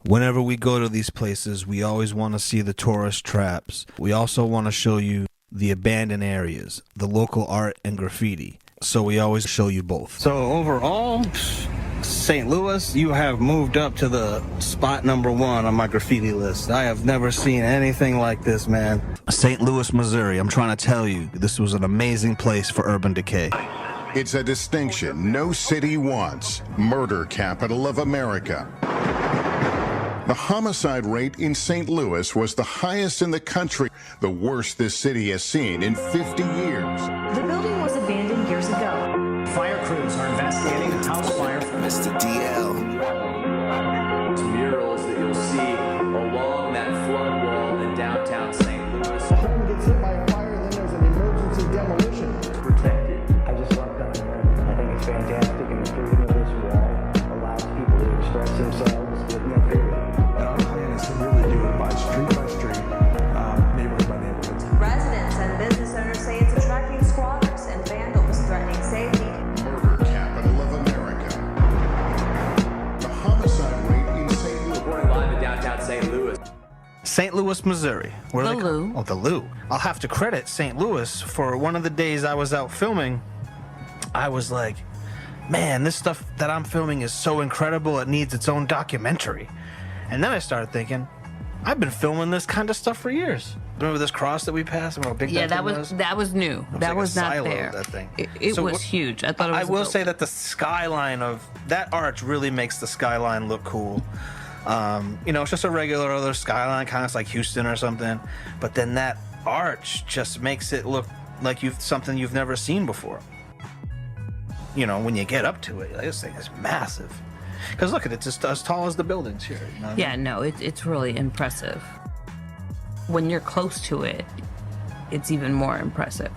Whenever we go to these places, we always want to see the tourist traps. We also want to show you the abandoned areas, the local art and graffiti. So we always show you both. So overall, St. Louis, you have moved up to the spot #1 on my graffiti list. I have never seen anything like this, man. St. Louis, Missouri, I'm trying to tell you, this was an amazing place for urban decay. It's a distinction no city wants. Murder capital of America. The homicide rate in St. Louis was the highest in the country, the worst this city has seen in 50 years. The building was abandoned years ago. Fire crews are investigating a house fire. Mr. DL. Murals that you'll see along that flood wall in downtown St. Louis. A home gets hit by a fire, then there's an emergency demolition. Protected. I just love coming here. I think it's fantastic, and the freedom of this wall allows people to express themselves with no fear. And our plan is to really do it by street, neighborhood by neighborhood. Residents and business owners say it's attracting squatters and vandals threatening safety. Murder capital of America. The homicide rate in St. Louis. Reporting live in downtown St. Louis. St. Louis, Missouri. Where The are they Lou. Oh, the Lou. I'll have to credit St. Louis for one of the days I was out filming. I was like, man, this stuff that I'm filming is so incredible, it needs its own documentary. And then I started thinking, I've been filming this kind of stuff for years. Remember this cross that we passed? Remember how big Yeah, that that thing was new. It that like was a not silo, there. that thing. It So was huge. I thought it was. I will dope. say that the skyline of that arch really makes the skyline look cool. You know, it's just a regular other skyline, kind of like Houston or something. But then that arch just makes it look like something you've never seen before. You know, when you get up to it, this thing is massive. Because look at it, it's just as tall as the buildings here. You know what I Yeah, mean? no, it's really impressive. When you're close to it, it's even more impressive.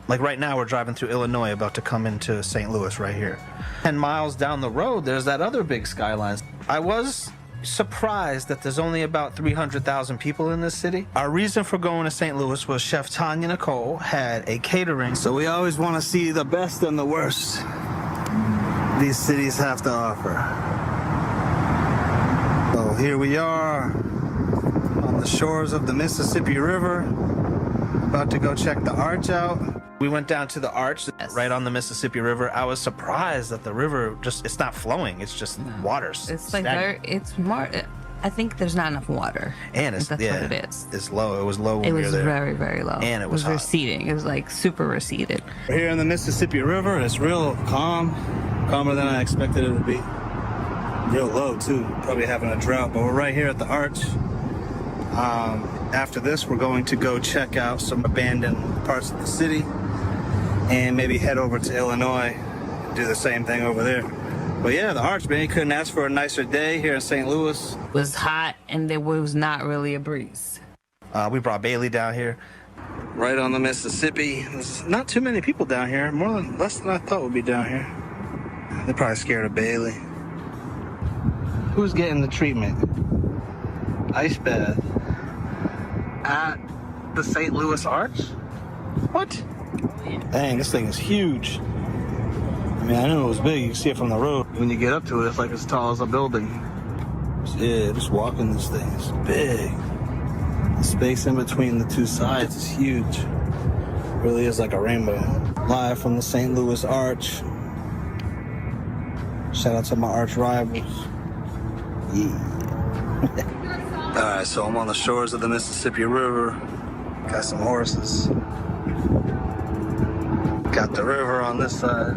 Like right now, we're driving through Illinois, about to come into St. Louis right here. 10 miles down the road, there's that other big skyline. I was surprised that there's only about 300,000 people in this city. Our reason for going to St. Louis was Chef Tanya Nicole had a catering. So we always want to see the best and the worst these cities have to offer. So here we are on the shores of the Mississippi River, about to go check the arch out. We went down to the arch right on the Mississippi River. I was surprised that the river it's not flowing, it's just water. It's like it's more. I think there's not enough water. And it's, that's yeah, what it is. It's low. It was low when It we was were there. very, very low. And it was hot. receding. It was like super receded. We're here in the Mississippi River. It's real calm, calmer than I expected it to be. Real low too, probably having a drought, but we're right here at the arch. After this, we're going to go check out some abandoned parts of the city and maybe head over to Illinois, do the same thing over there. But yeah, the arch, man, you couldn't ask for a nicer day here in St. Louis. It was hot and there was not really a breeze. We brought Bailey down here. Right on the Mississippi. There's not too many people down here, less than I thought would be down here. They're probably scared of Bailey. Who's getting the treatment? Ice bath at the St. Louis Arch? What? Dang, this thing is huge. I mean, I knew it was big. You can see it from the road. When you get up to it, it's like as tall as a building. Yeah, just walking this thing is big. The space in between the two sides is huge. It really is like a rainbow. Live from the St. Louis Arch. Shout out to my arch rivals. Yeah. Alright, so I'm on the shores of the Mississippi River. Got some horses. Got the river on this side.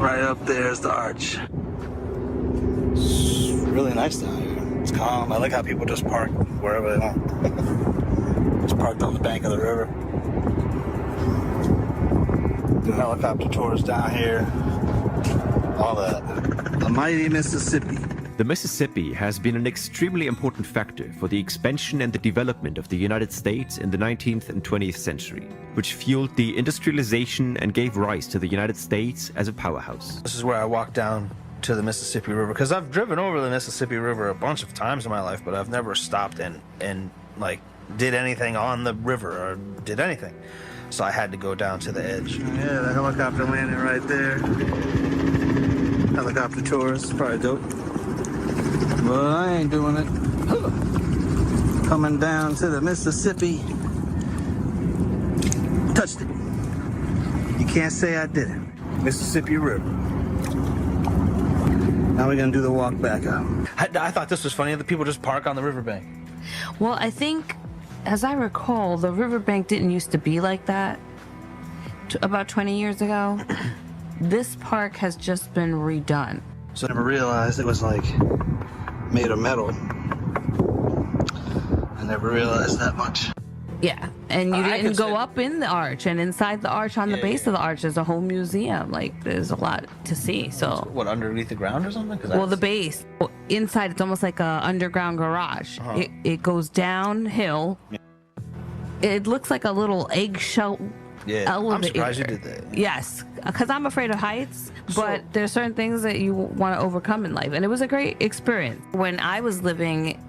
Right up there is the arch. It's really nice down here. It's calm. I like how people just park wherever they want. Just parked on the bank of the river. Do helicopter tours down here. All that. The mighty Mississippi. The Mississippi has been an extremely important factor for the expansion and the development of the United States in the 19th and 20th century, which fueled the industrialization and gave rise to the United States as a powerhouse. This is where I walk down to the Mississippi River, because I've driven over the Mississippi River a bunch of times in my life, but I've never stopped and like did anything on the river or did anything. So I had to go down to the edge. Yeah, the helicopter landing right there. Helicopter tours, probably dope. But I ain't doing it. Coming down to the Mississippi. Touched it. You can't say I did it. Mississippi River. Now we're gonna do the walk back up. I thought this was funny that people just park on the riverbank. Well, I think, as I recall, the riverbank didn't used to be like that about 20 years ago. This park has just been redone. So I never realized it was like made of metal. I never realized that much. Yeah, and you didn't go up in the arch, and inside the arch, on the base of the arch, there's a whole museum. Like, there's a lot to see. So what, underneath the ground or something? Well, the base inside, it's almost like a underground garage. It goes downhill. It looks like a little eggshell. Yeah, I'm surprised you did that. Yes, because I'm afraid of heights, but there's certain things that you want to overcome in life, and it was a great experience. When I was living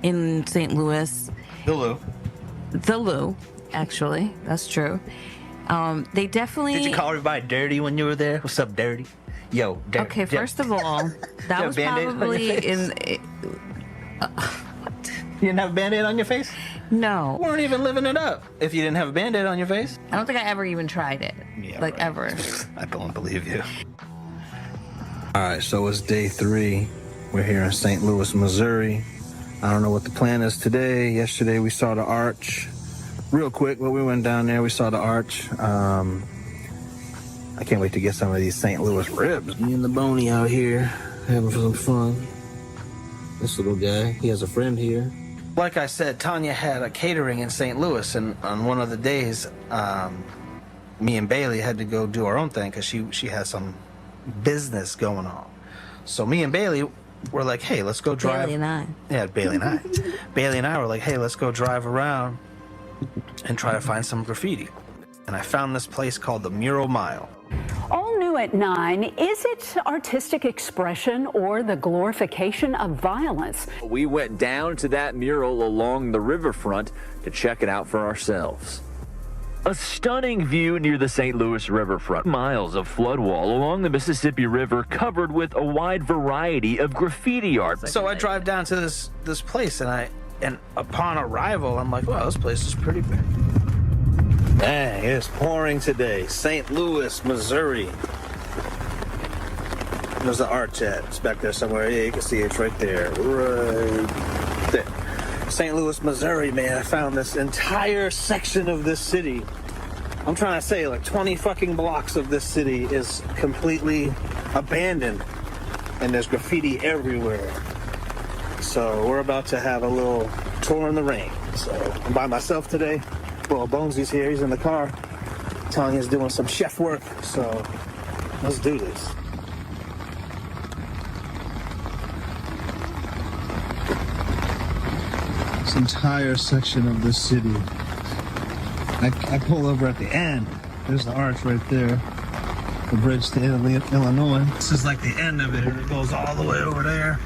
in St. Louis, the Lou, actually, that's true. They definitely. Did you call everybody dirty when you were there? What's up, dirty? Yo, dirty. Okay, first of all, that was probably in. You didn't have a Band-Aid on your face? No. You weren't even living it up if you didn't have a Band-Aid on your face. I don't think I ever even tried it. Yeah, like, right. Ever. I don't believe you. All right, so it's day 3. We're here in St. Louis, Missouri. I don't know what the plan is today. Yesterday we saw the arch. Real quick, but we went down there, we saw the arch. I can't wait to get some of these St. Louis ribs. Me and the Boney out here having some fun. This little guy, he has a friend here. Like I said, Tanya had a catering in St. Louis, and on one of the days, me and Bailey had to go do our own thing because she has some business going on. So me and Bailey were like, hey, let's go drive. Bailey and I. Yeah, Bailey and I. Bailey and I were like, hey, let's go drive around and try to find some graffiti. And I found this place called the Mural Mile. All new at 9, is it artistic expression or the glorification of violence? We went down to that mural along the riverfront to check it out for ourselves. A stunning view near the St. Louis riverfront. Miles of flood wall along the Mississippi River covered with a wide variety of graffiti art. So I drive down to this place, and upon arrival, I'm like, wow, this place is pretty big. Dang, it's pouring today. St. Louis, Missouri. There's the arch at. It's back there somewhere. Yeah, you can see it's right there. Right there. St. Louis, Missouri, man. I found this entire section of this city. I'm trying to say, like 20 fucking blocks of this city is completely abandoned. And there's graffiti everywhere. So we're about to have a little tour in the rain. So I'm by myself today. Well, Bonesy's here. He's in the car. Tanya's doing some chef work. So let's do this. This entire section of this city. I pull over at the end. There's the arch right there. The bridge to Illinois. This is like the end of it. It goes all the way over there.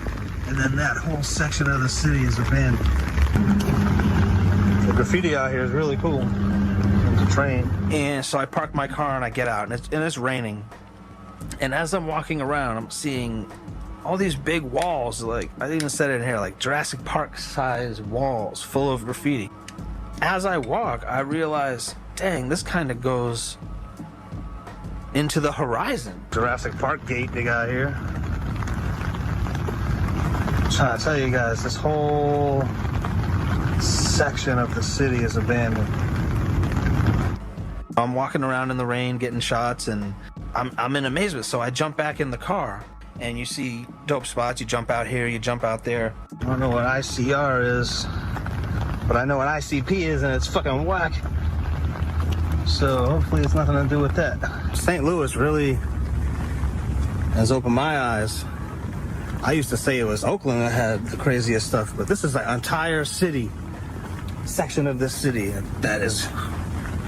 And then that whole section of the city is abandoned. The graffiti out here is really cool. There's a train. And so I park my car and I get out, and it's raining. And as I'm walking around, I'm seeing all these big walls, like, I even said it in here, like Jurassic Park size walls full of graffiti. As I walk, I realize, dang, this kind of goes into the horizon. Jurassic Park gate they got here. I'm trying to tell you guys, this whole section of the city is abandoned. I'm walking around in the rain getting shots, and I'm in amazement. So I jump back in the car, and you see dope spots. You jump out here, you jump out there. I don't know what ICR is, but I know what ICP is, and it's fucking whack. So hopefully it's nothing to do with that. St. Louis really has opened my eyes. I used to say it was Oakland that had the craziest stuff, but this is an entire city, section of this city that is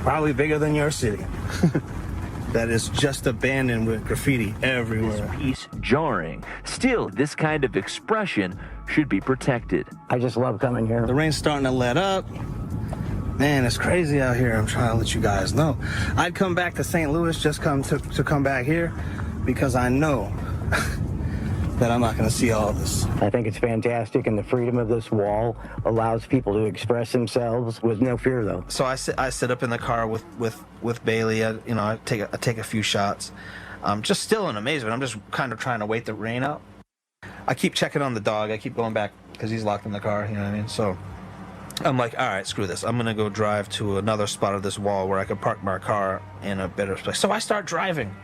probably bigger than your city. That is just abandoned with graffiti everywhere. This piece jarring. Still, this kind of expression should be protected. I just love coming here. The rain's starting to let up. Man, it's crazy out here. I'm trying to let you guys know. I'd come back to St. Louis, just to come back here, because I know that I'm not going to see all of this. I think it's fantastic, and the freedom of this wall allows people to express themselves with no fear, though. So I sit up in the car with Bailey. I take a few shots. Just still in amazement. I'm just kind of trying to wait the rain out. I keep checking on the dog. I keep going back because he's locked in the car. You know what I mean? So I'm like, all right, screw this. I'm going to go drive to another spot of this wall where I can park my car in a better place. So I start driving,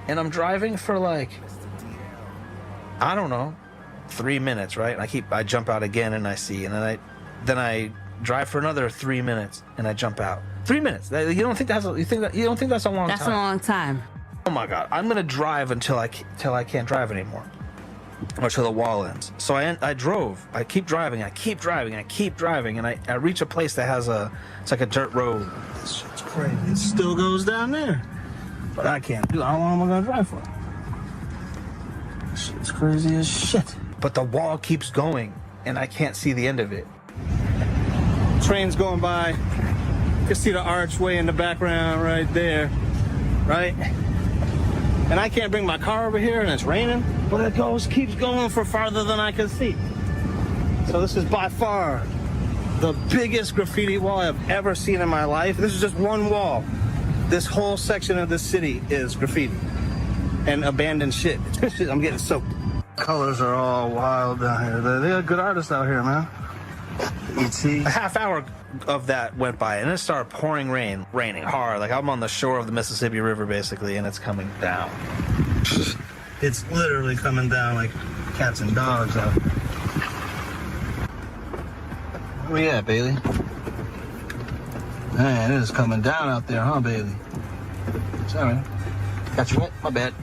and I'm driving for like, I don't know, 3 minutes, right? And I jump out again, and I see, and then I drive for another 3 minutes, and I jump out. 3 minutes. You don't think that's a long time? That's a long time. Oh my God! I'm gonna drive until I can't drive anymore, or till the wall ends. So I drove. I keep driving. I keep driving. I keep driving, and I reach a place that has it's like a dirt road. This shit's crazy. It still goes down there, but I can't do it. How long am I gonna drive for? It's crazy as shit. But the wall keeps going, and I can't see the end of it. Train's going by. You can see the archway in the background right there, right? And I can't bring my car over here, and it's raining. But it keeps going for farther than I can see. So this is by far the biggest graffiti wall I've ever seen in my life. This is just one wall. This whole section of the city is graffiti and abandoned shit. I'm getting soaked. Colors are all wild down here. They got good artists out here, man. E.T. A half hour of that went by, and it started pouring raining hard. Like I'm on the shore of the Mississippi River, basically, and it's coming down. It's literally coming down like cats and dogs out. Where you at, Bailey? Man, it is coming down out there, huh, Bailey? Sorry. Got you wet? My bad.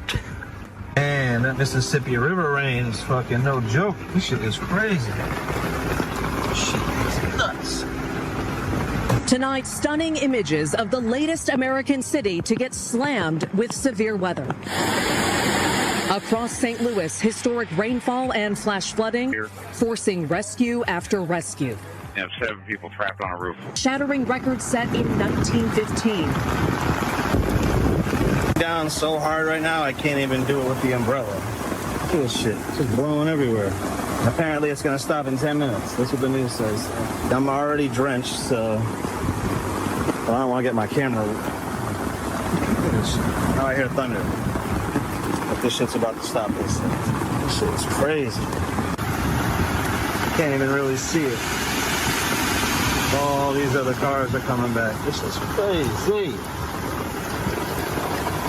Man, that Mississippi River rain is fucking no joke. This shit is crazy. Shit is nuts. Tonight, stunning images of the latest American city to get slammed with severe weather. Across St. Louis, historic rainfall and flash flooding, forcing rescue after rescue. 7 people trapped on a roof. Shattering records set in 1915. Down so hard right now, I can't even do it with the umbrella. Look at this shit. It's just blowing everywhere. Apparently, it's going to stop in 10 minutes. That's what the news says. I'm already drenched, so I don't want to get my camera. Now I hear thunder. But this shit's about to stop this thing. This shit is crazy. Can't even really see it. All these other cars are coming back. This is crazy.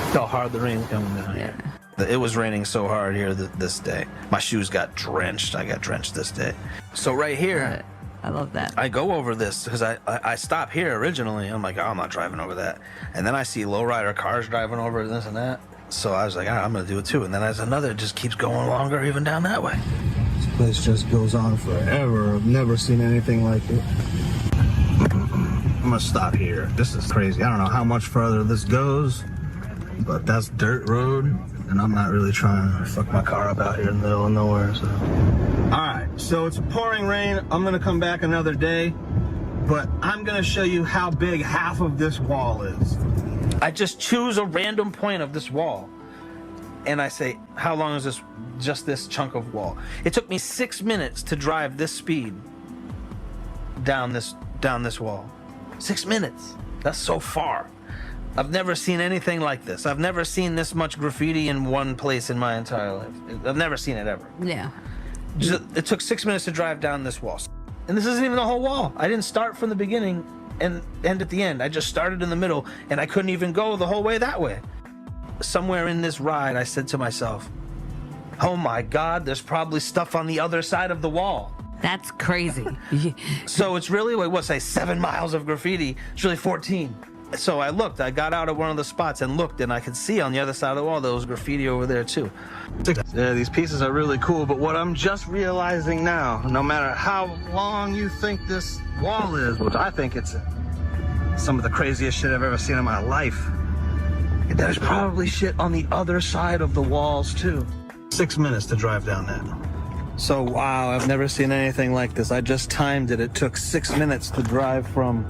Look how hard the rain's coming down here. It was raining so hard here this day. My shoes got drenched. I got drenched this day. So right here, I love that. I go over this because I stop here originally. I'm like, oh, I'm not driving over that. And then I see lowrider cars driving over this and that. So I was like, I'm going to do it too. And then there's another, it just keeps going longer even down that way. This place just goes on forever. I've never seen anything like it. I'm going to stop here. This is crazy. I don't know how much further this goes, but that's dirt road. And I'm not really trying to fuck my car up out here in the middle of nowhere. So. All right, so it's pouring rain. I'm going to come back another day, but I'm going to show you how big half of this wall is. I just choose a random point of this wall, and I say, how long is this, just this chunk of wall? It took me 6 minutes to drive this speed down this wall. 6 minutes. That's so far. I've never seen anything like this. I've never seen this much graffiti in one place in my entire life. I've never seen it ever. Yeah. It took 6 minutes to drive down this wall. And this isn't even the whole wall. I didn't start from the beginning and end at the end. I just started in the middle, and I couldn't even go the whole way that way. Somewhere in this ride, I said to myself, oh my God, there's probably stuff on the other side of the wall. That's crazy. So it's really, what's say 7 miles of graffiti. It's really 14. So I looked, I got out of one of the spots and looked, and I could see on the other side of the wall there was graffiti over there too. Yeah, these pieces are really cool, but what I'm just realizing now, no matter how long you think this wall is, which I think it's some of the craziest shit I've ever seen in my life, there's probably shit on the other side of the walls too. 6 minutes to drive down that. So wow, I've never seen anything like this. I just timed it. It took 6 minutes to drive from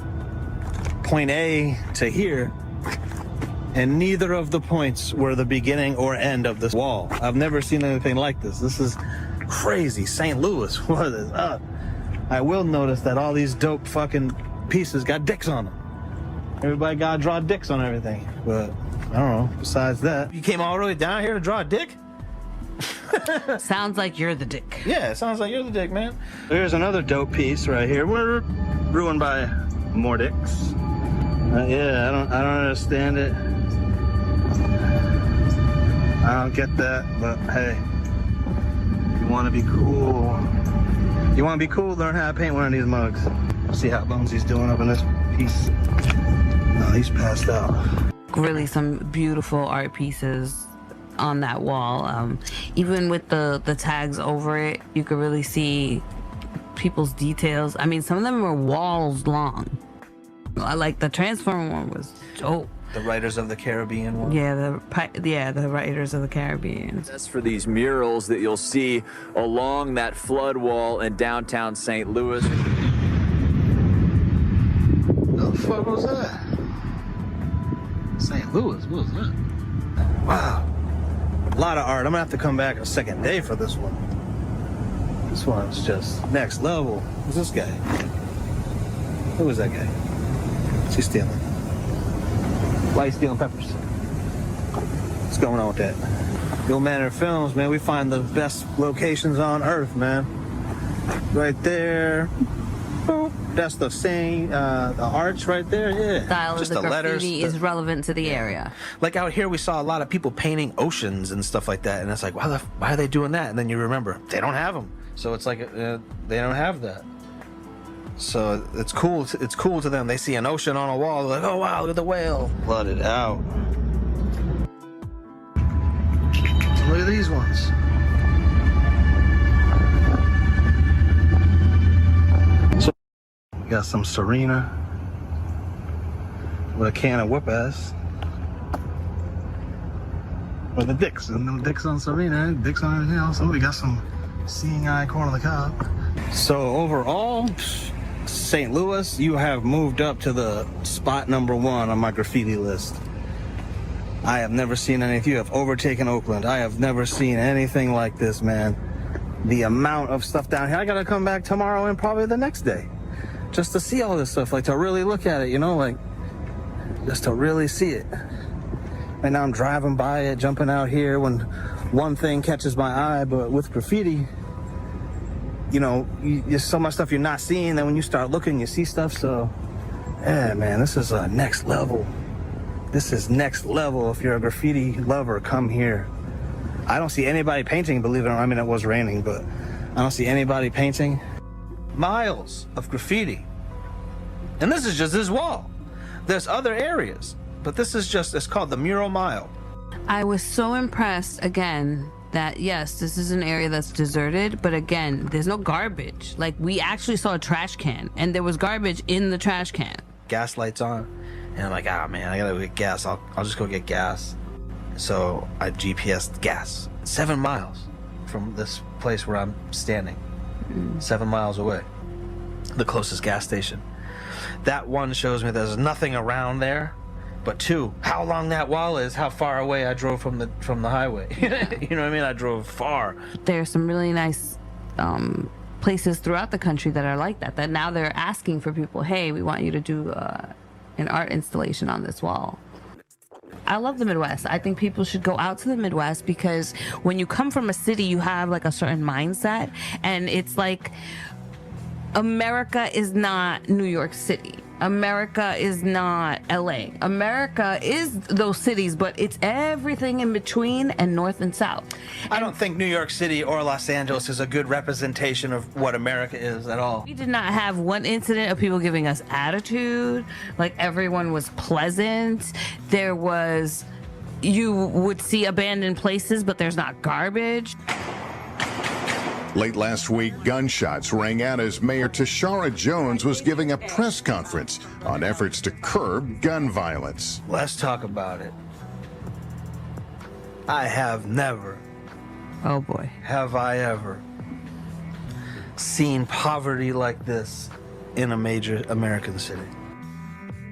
point A to here, And neither of the points were the beginning or end of this wall. I've never seen anything like this. This is crazy. St. Louis, what is up? I will notice that all these dope fucking pieces got dicks on them. Everybody gotta draw dicks on everything. But, I don't know, besides that. You came all the way down here to draw a dick? Sounds like you're the dick. Yeah, it sounds like you're the dick, man. Here's another dope piece right here. We're ruined by more dicks. Yeah, I don't understand it. I don't get that, but hey, you want to be cool. You want to be cool, learn how to paint one of these mugs. See how Bonesy's doing up in this piece. No, he's passed out. Really some beautiful art pieces on that wall. Even with the tags over it, you could really see people's details. I mean, some of them were walls long. I like the Transformer one was dope. The Writers of the Caribbean one? Yeah, the Writers of the Caribbean. That's for these murals that you'll see along that flood wall in downtown St. Louis. What the fuck was that? St. Louis, what was that? Wow. A lot of art. I'm gonna have to come back a second day for this one. This one's just next level. Who's this guy? Who is that guy? What's he stealing? Why are you stealing peppers? What's going on with that? Yo Manor Films, man, we find the best locations on earth, man. Right there. Boop. That's the same, the arch right there, yeah. Style just of the letters graffiti is relevant to the area. Like out here, we saw a lot of people painting oceans and stuff like that, and it's like, why are they doing that? And then you remember, they don't have them. So it's like, they don't have that. So it's cool to them. They see an ocean on a wall, they're like, oh wow, look at the whale. Flooded out. So look at these ones. So we got some Serena with a can of whoop ass. With the dicks, and them dicks on Serena, dicks on everything else. So we got some seeing eye corn on the cob. So overall, St. Louis, you have moved up to the spot #1 on my graffiti list. I have never seen anything. You have overtaken Oakland. I have never seen anything like this, man. The amount of stuff down here. I gotta come back tomorrow and probably the next day just to see all this stuff, like to really look at it, you know, like just to really see it. Right now I'm driving by it, jumping out here when one thing catches my eye, but with graffiti, you know, there's so much stuff you're not seeing that when you start looking, you see stuff. So, yeah, man, this is next level. This is next level. If you're a graffiti lover, come here. I don't see anybody painting, believe it or not. I mean, it was raining, but I don't see anybody painting. Miles of graffiti. And this is just this wall. There's other areas, but this is just, it's called the Mural Mile. I was so impressed, again, that yes, this is an area that's deserted, but again, there's no garbage. Like, we actually saw a trash can, and there was garbage in the trash can. Gas lights on, and I'm like, ah, man, I gotta go get gas. I'll just go get gas. So I GPS'd gas. 7 miles from this place where I'm standing. 7 miles away. The closest gas station. That one shows me there's nothing around there. But 2, how long that wall is, how far away I drove from the highway. You know what I mean? I drove far. There's some really nice places throughout the country that are like that now they're asking for people, hey, we want you to do an art installation on this wall. I love the Midwest. I think people should go out to the Midwest because when you come from a city, you have like a certain mindset, and it's like America is not New York City. America is not LA. America is those cities, but it's everything in between and north and south. I don't think New York City or Los Angeles is a good representation of what America is at all. We did not have one incident of people giving us attitude. Like, everyone was pleasant. There was, you would see abandoned places, but there's not garbage. Late last week, gunshots rang out as Mayor Tashara Jones was giving a press conference on efforts to curb gun violence. Let's talk about it. I have never, oh boy, have I ever seen poverty like this in a major American city.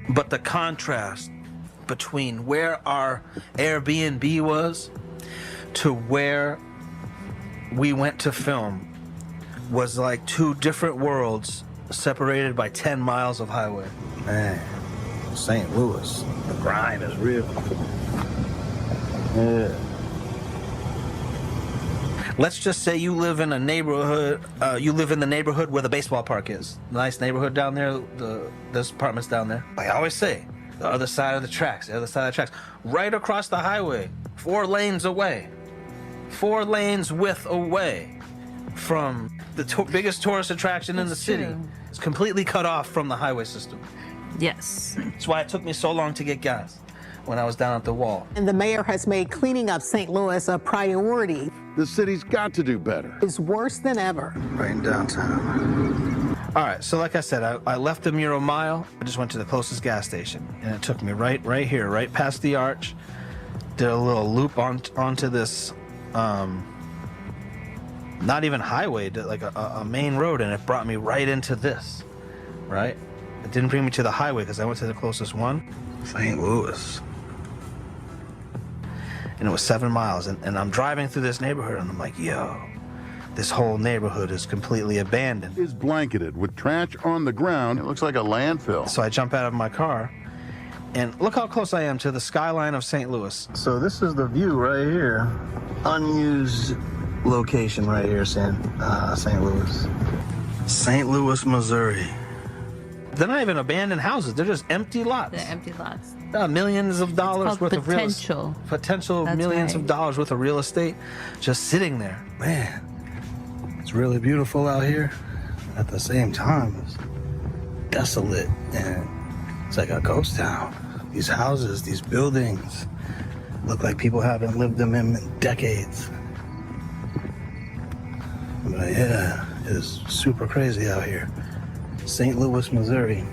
But the contrast between where our Airbnb was to where we went to film was like two different worlds separated by 10 miles of highway. Man, St. Louis, the grind is real. Yeah. Let's just say you live in a neighborhood, you live in the neighborhood where the baseball park is. Nice neighborhood down there, this apartment's down there. Like I always say, the other side of the tracks, right across the highway, 4 lanes away. 4 lanes width away from the biggest tourist attraction in the city. It's completely cut off from the highway system. Yes. That's why it took me so long to get gas when I was down at the wall. And the mayor has made cleaning up St. Louis a priority. The city's got to do better. It's worse than ever. Right in downtown. All right, so like I said, I left the Mural Mile. I just went to the closest gas station, and it took me right here, right past the arch. Did a little loop onto this, not even highway, like a main road, and it brought me right into this, right? It didn't bring me to the highway because I went to the closest one. St. Louis. And it was 7 miles, and I'm driving through this neighborhood, and I'm like, yo, this whole neighborhood is completely abandoned. It's blanketed with trash on the ground. It looks like a landfill. So I jump out of my car, and look how close I am to the skyline of St. Louis. So this is the view right here. Unused location right here, St. Louis. St. Louis, Missouri. They're not even abandoned houses. They're just empty lots. They're empty lots. Millions of dollars worth of real estate. Potential That's millions right. of dollars worth of real estate just sitting there. Man, it's really beautiful out here. At the same time, it's desolate and it's like a ghost town. These houses, these buildings look like people haven't lived them in decades. But yeah, it's super crazy out here. St. Louis, Missouri.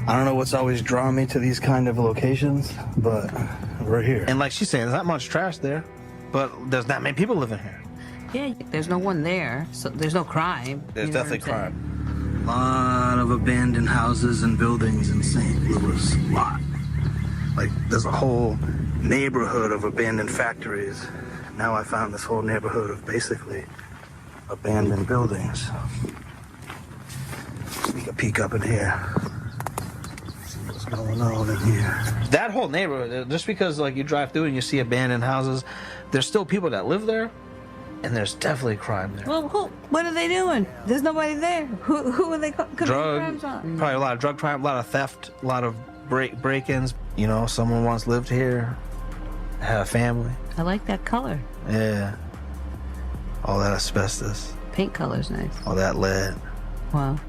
I don't know what's always drawn me to these kind of locations, but we're here. And like she's saying, there's not much trash there, but there's not many people living here. Yeah, there's no one there, so there's no crime. There's You know definitely what I'm crime. A lot of abandoned houses and buildings in St. Louis. A lot. Like, there's a whole neighborhood of abandoned factories. Now I found this whole neighborhood of basically abandoned buildings. Sneak a peek up in here. See what's going on in here. That whole neighborhood, just because like you drive through and you see abandoned houses, there's still people that live there, and there's definitely crime there. Well, what are they doing? There's nobody there. Who are they committing crimes on? Probably a lot of drug crime, a lot of theft, a lot of break-ins. You know, someone once lived here, had a family. I like that color. Yeah. All that asbestos. Paint color's nice. All that lead. Wow.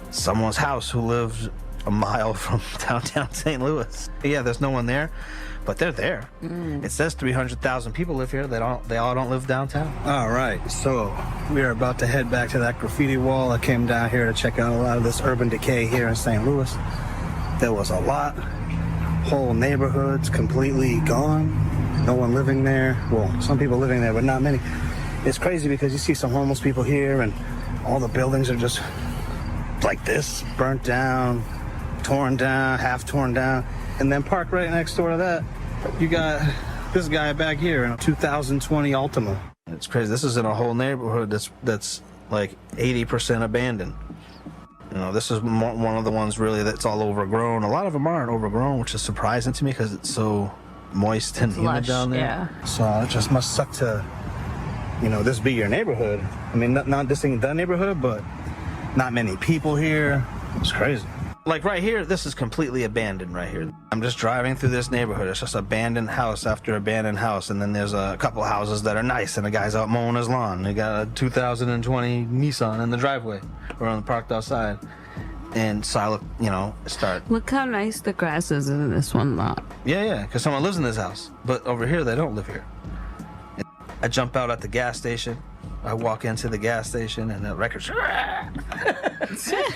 Someone's house who lived a mile from downtown St. Louis. Yeah, there's no one there, but they're there. It says 300,000 people live here. They all don't live downtown. All right, so we are about to head back to that graffiti wall. I came down here to check out a lot of this urban decay here in St. Louis. There was a lot. Whole neighborhoods completely gone. No one living there. Well, some people living there, but not many. It's crazy because you see some homeless people here, and all the buildings are just like this, burnt down, torn down, half torn down. And then parked right next door to that, you got this guy back here in a 2020 Altima. It's crazy. This is in a whole neighborhood that's like 80% abandoned. You know, this is one of the ones really that's all overgrown. A lot of them aren't overgrown, which is surprising to me because it's so moist and humid lush, down there. yeah. So it just must suck to, you know, this be your neighborhood. I mean, not this ain't the neighborhood, but not many people here. It's crazy. Like right here, this is completely abandoned right here. I'm just driving through this neighborhood. It's just abandoned house after abandoned house. And then there's a couple houses that are nice and the guy's out mowing his lawn. They got a 2020 Nissan in the driveway or parked outside. And so I look, Look how nice the grass is in this one lot. Yeah, because someone lives in this house. But over here, they don't live here. I jump out at the gas station. I walk into the gas station and the record's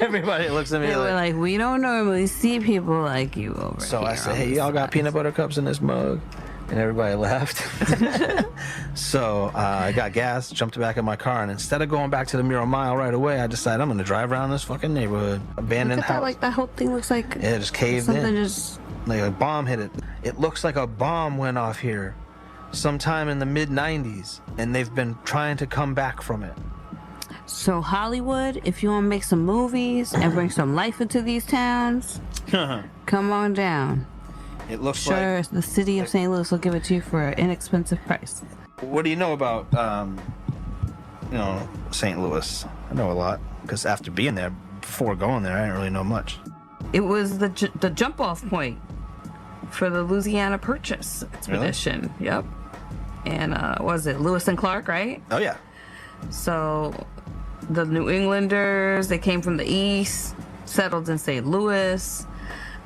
everybody looks at me They were like, we don't normally see people like you over so here. I say, hey, y'all got peanut butter cups in this mug? And everybody laughed. So I got gas, jumped back in my car, and instead of going back to the Mural Mile right away, I decided I'm going to drive around this fucking neighborhood. Abandoned house. Like that whole thing looks like... Yeah, it just caved something in. Just... Like a bomb hit it. It looks like a bomb went off here sometime in the mid-90s, and they've been trying to come back from it. So Hollywood, if you want to make some movies and bring some life into these towns, come on down. It looks sure, like... the city of St. Louis will give it to you for an inexpensive price. What do you know about, you know, St. Louis? I know a lot, because after being there, before going there, I didn't really know much. It was the jump-off point for the Louisiana Purchase expedition. Really? Yep. And was it Lewis and Clark, right? Oh, yeah. So the New Englanders, they came from the east, settled in St. Louis.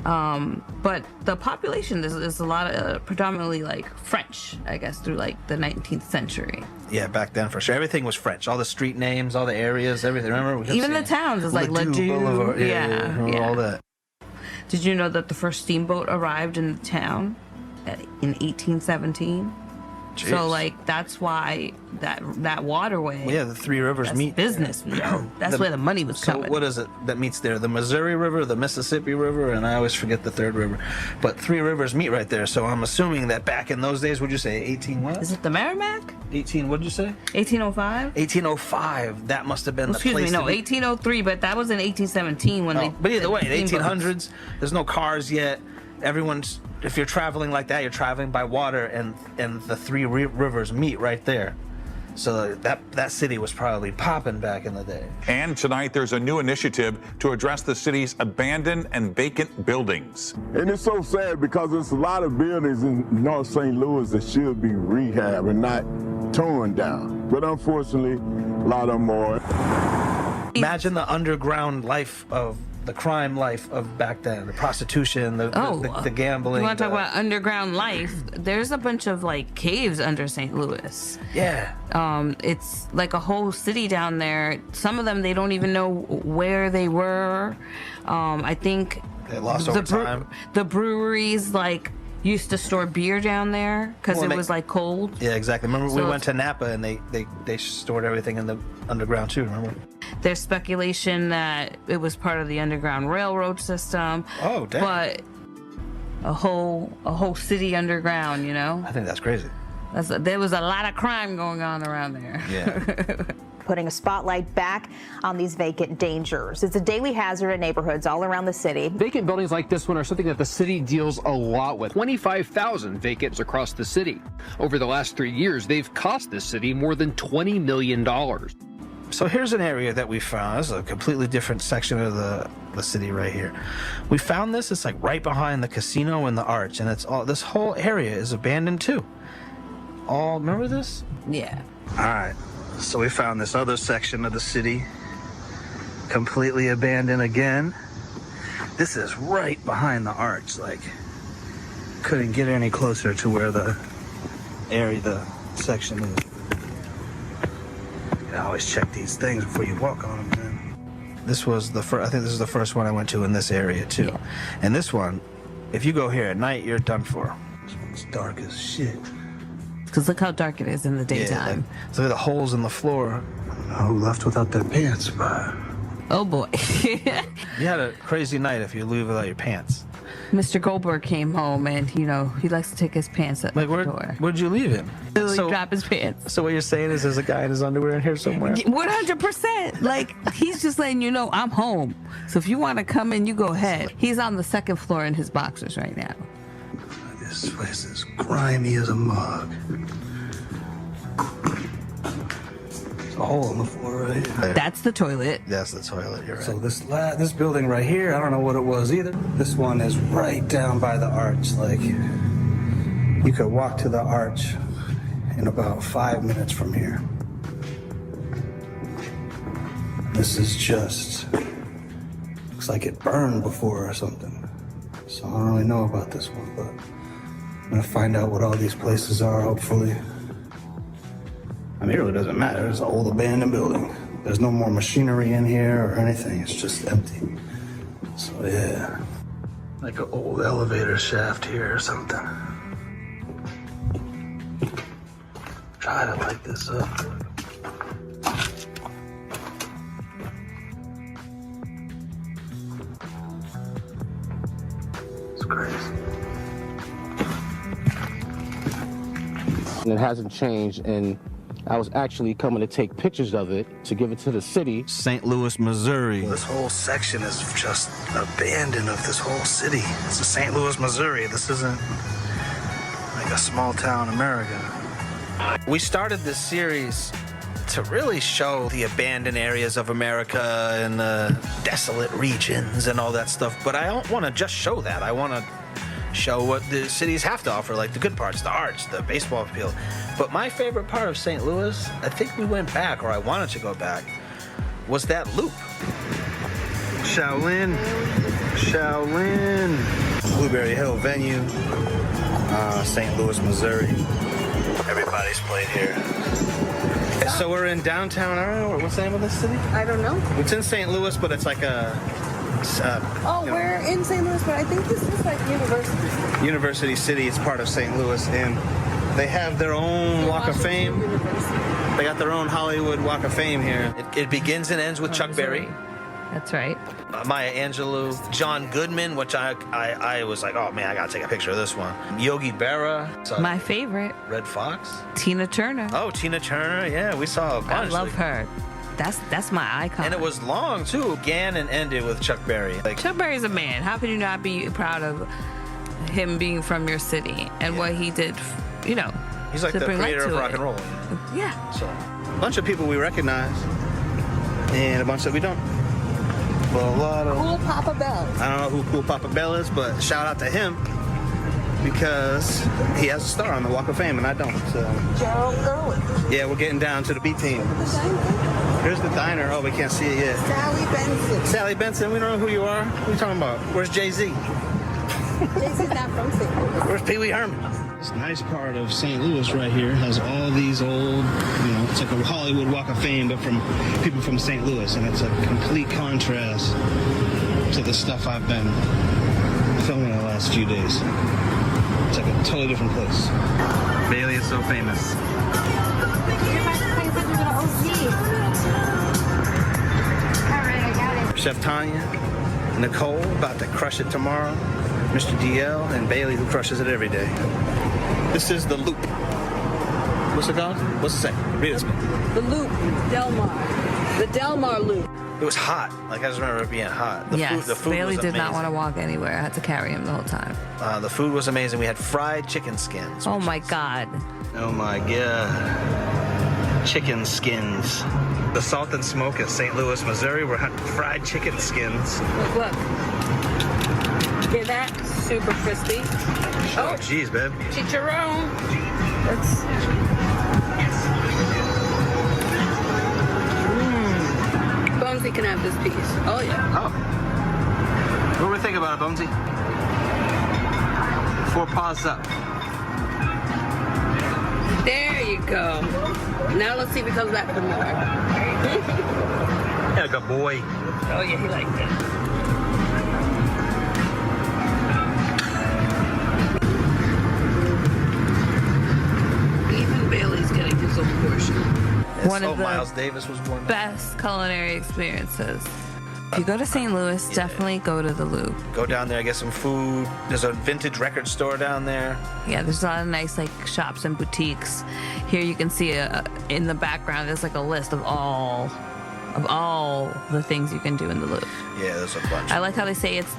But the population is a lot of predominantly like French, I guess, through like the 19th century. Yeah, back then for sure. Everything was French. All the street names, all the areas, everything. Remember? Even the towns is like Ladue. Boulevard. Yeah. All that. Did you know that the first steamboat arrived in the town in 1817? Jeez. So like that's why that waterway. Well, yeah, the three rivers meet. Business, you know. That's where the money was coming. So what is it that meets there? The Missouri River, the Mississippi River, and I always forget the third river. But three rivers meet right there. So I'm assuming that back in those days, would you say 18 what? Is it the Merrimack? 18. What did you say? 1805. 1805. That must have been the place. Excuse me, no, 1803. But that was in 1817 when they. But either way, the 1800s. There's no cars yet. Everyone's, if you're traveling like that, you're traveling by water, and the three rivers meet right there. So that city was probably popping back in the day. And tonight there's a new initiative to address the city's abandoned and vacant buildings. And it's so sad because there's a lot of buildings in North St. Louis that should be rehabbed and not torn down. But unfortunately, a lot of them are. Imagine the underground life of the crime life of back then, the prostitution, the gambling. You want to talk about underground life? There's a bunch of like caves under St. Louis. Yeah. It's like a whole city down there. Some of them, they don't even know where they were. I think they lost over time. The breweries like used to store beer down there because it was like cold. Yeah, exactly. Remember we went to Napa and they stored everything in the underground too, remember? There's speculation that it was part of the Underground Railroad system. Oh, damn. But a whole city underground, you know? I think that's crazy. There was a lot of crime going on around there. Yeah. Putting a spotlight back on these vacant dangers. It's a daily hazard in neighborhoods all around the city. Vacant buildings like this one are something that the city deals a lot with. 25,000 vacants across the city. Over the last 3 years, they've cost this city more than $20 million. So here's an area that we found. This is a completely different section of the city right here. We found this. It's like right behind the casino and the arch, and it's all. This whole area is abandoned too. Remember this? Yeah. All right. So we found this other section of the city, completely abandoned again. This is right behind the arch. Like, couldn't get any closer to where the section is. You always check these things before you walk on them, man. This was the first. I think this is the first one I went to in this area too. Yeah. And this one, if you go here at night, you're done for. This one's dark as shit. Because look how dark it is in the daytime. Yeah, so the holes in the floor. I don't know who left without their pants, but. Oh boy. You had a crazy night if you leave without your pants. Mr. Goldberg came home and, you know, he likes to take his pants at the door. Where'd you leave him? He drop his pants. So what you're saying is there's a guy in his underwear in here somewhere? 100%. Like, he's just letting you know, I'm home. So if you want to come in, you go ahead. He's on the second floor in his boxers right now. This place is grimy as a mug. There's a hole in the floor right here. That's the toilet. That's the toilet, you're right. So this building right here, I don't know what it was either. This one is right down by the arch. Like, you could walk to the arch in about 5 minutes from here. This is just, looks like it burned before or something. So I don't really know about this one, but I'm gonna find out what all these places are, hopefully. I mean, it really doesn't matter. It's an old abandoned building. There's no more machinery in here or anything. It's just empty. So yeah, like an old elevator shaft here or something. try to light this up. It's crazy. And it hasn't changed, and I was actually coming to take pictures of it to give it to the city. St. Louis, Missouri. This whole section is just abandoned of this whole city. This is St. Louis, Missouri. This isn't like a small town America. We started this series to really show the abandoned areas of America and the desolate regions and all that stuff. But I don't want to just show that. I want to show what the cities have to offer, like the good parts, the arts, the baseball field. But my favorite part of St. Louis, I think we went back, or I wanted to go back, was that loop. Shaolin. Blueberry Hill venue, St. Louis, Missouri. Everybody's played here. So we're in downtown, or what's the name of this city? I don't know. It's in St. Louis, but it's like a... we're in St. Louis, but I think this is like University. University City is part of St. Louis, and they have their own Walk of Fame. They got their own Hollywood Walk of Fame here. It begins and ends with Chuck Berry. That's right. Maya Angelou, John Goodman, which I was like, oh man, I gotta take a picture of this one. Yogi Berra. My favorite. Red Fox. Tina Turner. Oh, Tina Turner, yeah, we saw a bunch. I love her. That's my icon. And it was long too. Began and ended with Chuck Berry. Chuck Berry's a man. How can you not be proud of him being from your city and what he did, you know? He's like the creator of rock and roll. Yeah. So, a bunch of people we recognize and a bunch that we don't. But a lot of Cool Papa Bell. I don't know who Cool Papa Bell is, but shout out to him because he has a star on the Walk of Fame and I don't. So. Gerald Irwin. Yeah, we're getting down to the B team. Here's the diner. Oh, we can't see it yet. Sally Benson. Sally Benson, we don't know who you are. What are you talking about? Where's Jay-Z? Jay-Z's not from St. Louis. Where's Pee Wee Herman? This nice part of St. Louis right here has all these old, it's like a Hollywood Walk of Fame, but from people from St. Louis, and it's a complete contrast to the stuff I've been filming the last few days. It's like a totally different place. Bailey is so famous. Chef Tanya Nicole about to crush it tomorrow. Mr. DL and Bailey who crushes it every day. This is the Loop. What's it called? What's it say? Read it to me. The Loop, Del Mar. The Del Mar Loop. It was hot. Like I just remember it being hot. The food Bailey was did not amazing. want to walk anywhere. I had to carry him the whole time. The food was amazing. We had fried chicken skins. Oh my God. Oh my God. Chicken skins. The Salt and Smoke at St. Louis, Missouri. We're having fried chicken skins. Look. Hear that? Super crispy. Oh, jeez, babe. Chicharron. That's... Bonesy can have this piece. Oh, yeah. Oh. What do we think about it, Bonesy? 4 paws up. There you go. Now let's see if he comes back for more. Yeah, good boy. Oh, yeah, he liked it. Bailey's getting his own portion. One of the Miles Davis was born. Best culinary experiences. If you go to St. Louis, definitely go to the Loop. Go down there, get some food. There's a vintage record store down there. Yeah, there's a lot of nice shops and boutiques. Here you can see in the background there's a list of all the things you can do in the Loop. Yeah, there's a bunch. I like how they say it's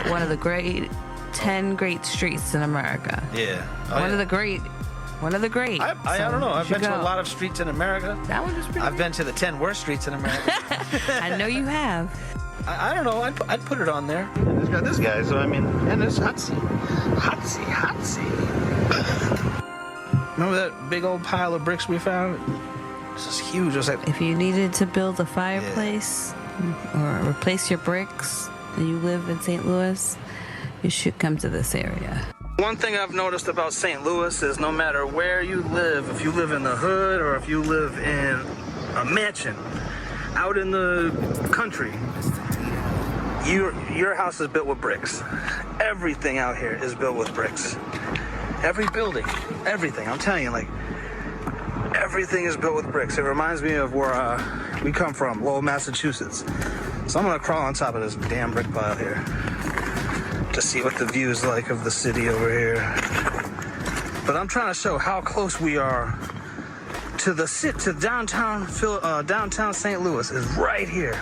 one of the 10 great streets in America. Yeah. One of the great. I don't know. I've been to a lot of streets in America. That one was pretty I've been to the 10 worst streets in America. I know you have. I don't know. I'd put it on there. And there's got this guy, so I mean, and there's Hotsy. Remember that big old pile of bricks we found? This is huge. It was like, if you needed to build a fireplace or replace your bricks and you live in St. Louis, you should come to this area. One thing I've noticed about St. Louis is no matter where you live, if you live in the hood or if you live in a mansion out in the country, your house is built with bricks. Everything out here is built with bricks. Every building, everything. I'm telling you, Everything is built with bricks. It reminds me of where we come from, Lowell, Massachusetts. So I'm gonna crawl on top of this damn brick pile here to see what the view is like of the city over here. But I'm trying to show how close we are to downtown St. Louis is right here.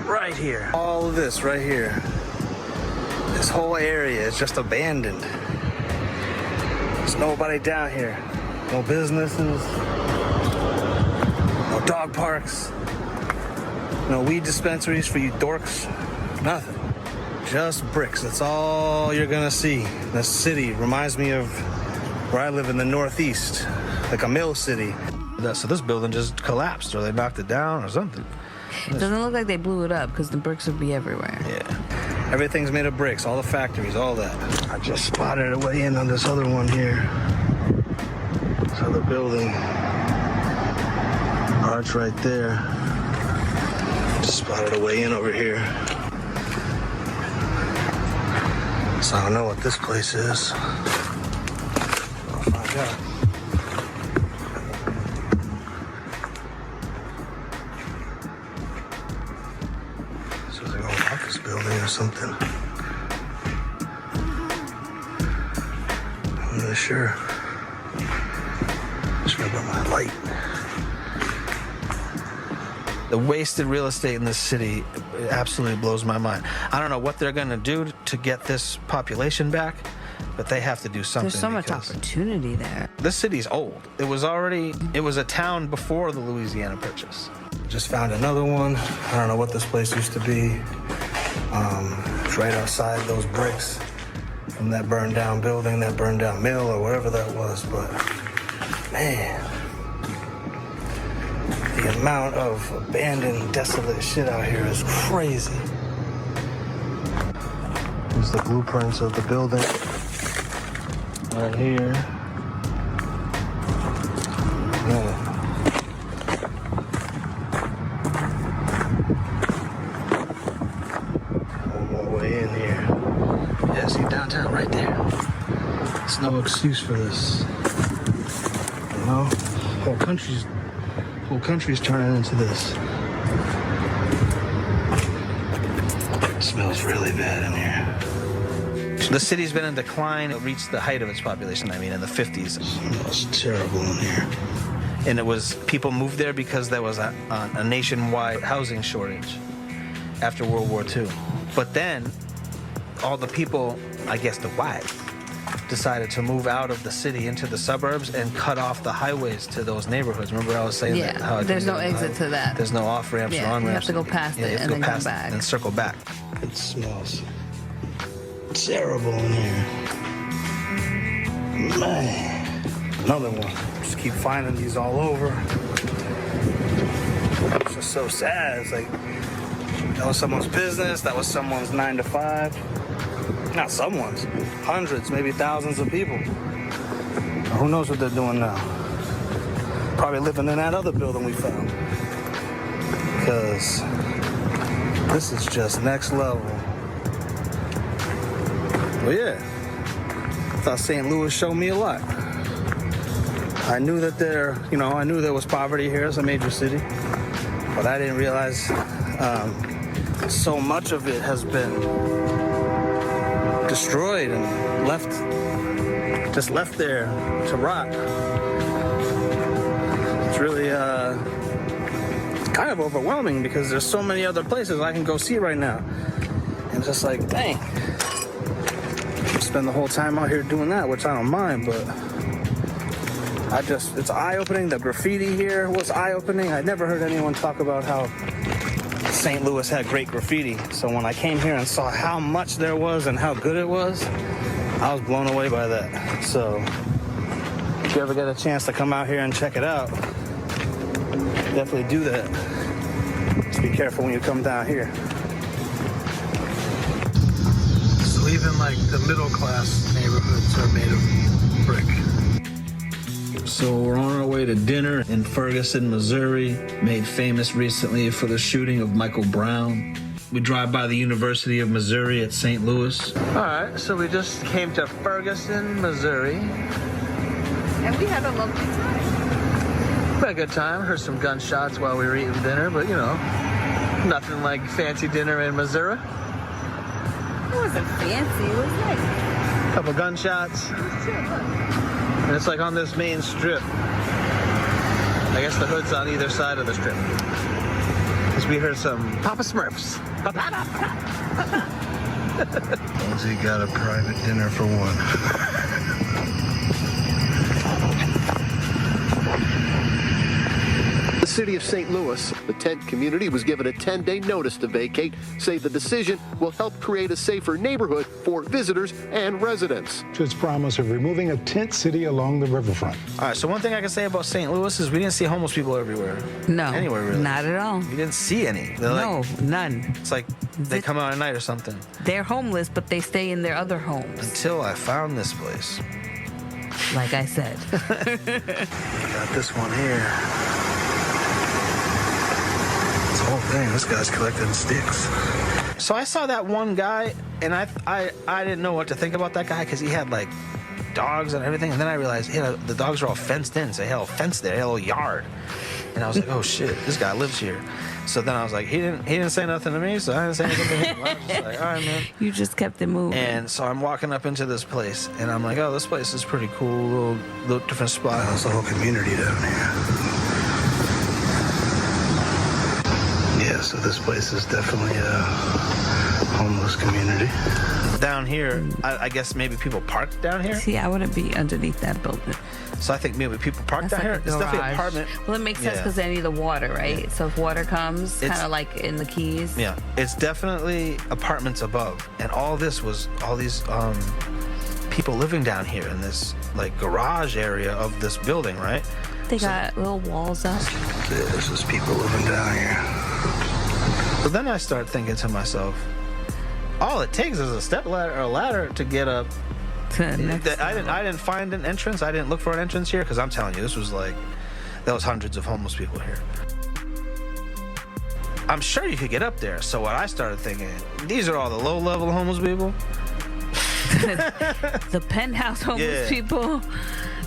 Right here. All of this right here. This whole area is just abandoned. There's nobody down here. No businesses. No dog parks. No weed dispensaries for you dorks. Nothing. Just bricks. That's all you're gonna see. This city reminds me of where I live in the Northeast. Like a mill city. So this building just collapsed, or they knocked it down or something. It doesn't look like they blew it up because the bricks would be everywhere. Yeah. Everything's made of bricks, all the factories, all that. I just spotted a way in on this other one here. This other building. Arch right there. Just spotted a way in over here. So I don't know what this place is. I'll find out. Building or something. I'm not sure. Just remember my light. The wasted real estate in this city absolutely blows my mind. I don't know what they're going to do to get this population back, but they have to do something. There's so much opportunity there. This city's old. It was a town before the Louisiana Purchase. Just found another one. I don't know what this place used to be. It's right outside those bricks from that burned down building, that burned down mill, or whatever that was. But man, the amount of abandoned, desolate shit out here is crazy. Here's the blueprints of the building right here. Yeah. Downtown right there. There's no excuse for this. You know? Whole country's turning into this. It smells really bad in here. The city's been in decline. It reached the height of its population, in the 50s. It smells terrible in here. And people moved there because there was a nationwide housing shortage after World War II. But then all the people, I guess the white, decided to move out of the city into the suburbs and cut off the highways to those neighborhoods. Remember I was saying that? Yeah, there's no exit to that. There's no off-ramps or on-ramps. You have to go past it and then come back. And circle back. It smells terrible in here. Man. Another one. Just keep finding these all over. It's just so sad. It's like, that was someone's business. That was someone's 9 to 5. Not someone's. Hundreds, maybe thousands of people. Who knows what they're doing now? Probably living in that other building we found. Because this is just next level. Well, yeah. I thought St. Louis showed me a lot. I knew that there was poverty here as a major city. But I didn't realize so much of it has been destroyed and left there to rot. It's really kind of overwhelming because there's so many other places I can go see right now. And it's just like, dang. Spend the whole time out here doing that, which I don't mind, but it's eye-opening. The graffiti here was eye-opening. I never heard anyone talk about how St. Louis had great graffiti. So when I came here and saw how much there was and how good it was, I was blown away by that. So if you ever get a chance to come out here and check it out, definitely do that. Just be careful when you come down here. So even like the middle class neighborhoods are made of brick. So we're on our way to dinner in Ferguson, Missouri, made famous recently for the shooting of Michael Brown. We drive by the University of Missouri at St. Louis. All right, so we just came to Ferguson, Missouri. And we had a lovely time. had a good time. Heard some gunshots while we were eating dinner, but you know, nothing like fancy dinner in Missouri. It wasn't fancy, it was nice. A couple gunshots. And it's like on this main strip. I guess the hood's on either side of the strip. Because we heard some Papa Smurfs. Lindsay got a private dinner for one. The city of St. Louis, the tent community was given a 10-day notice to vacate, say the decision will help create a safer neighborhood for visitors and residents. To its promise of removing a tent city along the riverfront. All right, so one thing I can say about St. Louis is we didn't see homeless people everywhere. No. Anywhere, really. Not at all. We didn't see any. No, none. It's like they come out at night or something. They're homeless, but they stay in their other homes. Until I found this place. Like I said. Got this one here. Oh dang, this guy's collecting sticks. So I saw that one guy, and I didn't know what to think about that guy because he had like dogs and everything, and then I realized the dogs are all fenced in, so he had a fence there, he had a little yard, and I was like, oh shit, this guy lives here. So then I was like, he didn't say nothing to me, so I didn't say anything to him. I was just like, all right, man. You just kept it moving. And so I'm walking up into this place, and I'm like, oh, this place is pretty cool, little different spot. There's a whole community down here. Yeah, so this place is definitely a homeless community. Down here, I guess maybe people park down here. See, I wouldn't be underneath that building. So I think maybe people park down like here. It's definitely an apartment. Well, it makes sense because they need the water, right? Yeah. So if water comes, kind of like in the Keys. Yeah, it's definitely apartments above, and all these people living down here in this like garage area of this building, right? They got little walls up. This is people living down here. But then I start thinking to myself, all it takes is a step ladder or a ladder to get up. I didn't find an entrance. I didn't look for an entrance here because I'm telling you, this was like, there was hundreds of homeless people here. I'm sure you could get up there. So what I started thinking, these are all the low-level homeless people. The penthouse homeless people.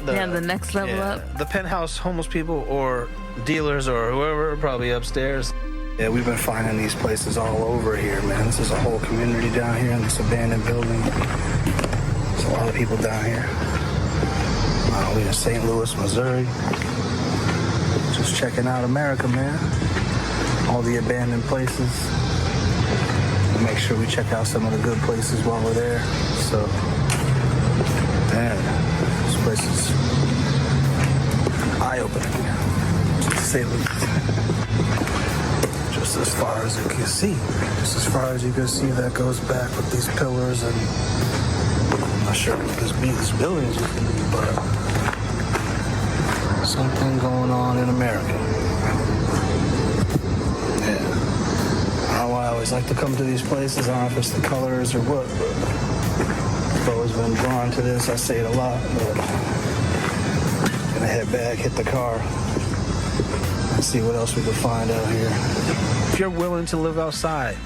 The next level up. The penthouse homeless people or dealers or whoever, probably upstairs. Yeah, we've been finding these places all over here, man. This is a whole community down here in this abandoned building. There's a lot of people down here. We're in St. Louis, Missouri. Just checking out America, man. All the abandoned places. We'll make sure we check out some of the good places while we're there. So, man, this place is eye-opening, to say the least. Just as far as you can see. Just as far as you can see, that goes back with these pillars, and I'm not sure what these buildings used to be, but something going on in America. Yeah. I don't know why I always like to come to these places. I don't know if it's the colors or what, but I've always been drawn to this. I say it a lot, but I'm gonna head back, hit the car, and see what else we can find out here. If you're willing to live outside,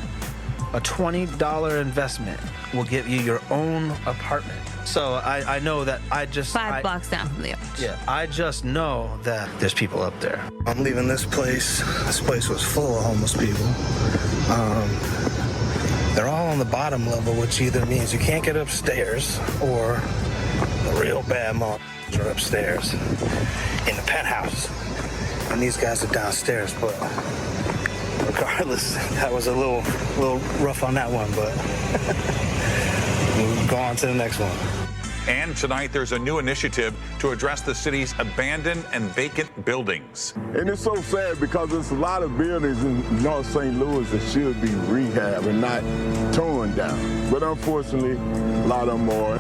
a $20 investment will give you your own apartment. So I know that $5 blocks down from the office. Yeah, I just know that there's people up there. I'm leaving this place. This place was full of homeless people. They're all on the bottom level, which either means you can't get upstairs or the real bad motherfuckers are upstairs in the penthouse. And these guys are downstairs, but regardless, that was a little rough on that one, but we'll go on to the next one. And tonight, there's a new initiative to address the city's abandoned and vacant buildings. And it's so sad because there's a lot of buildings in North St. Louis that should be rehabbed and not torn down. But unfortunately, a lot of them are.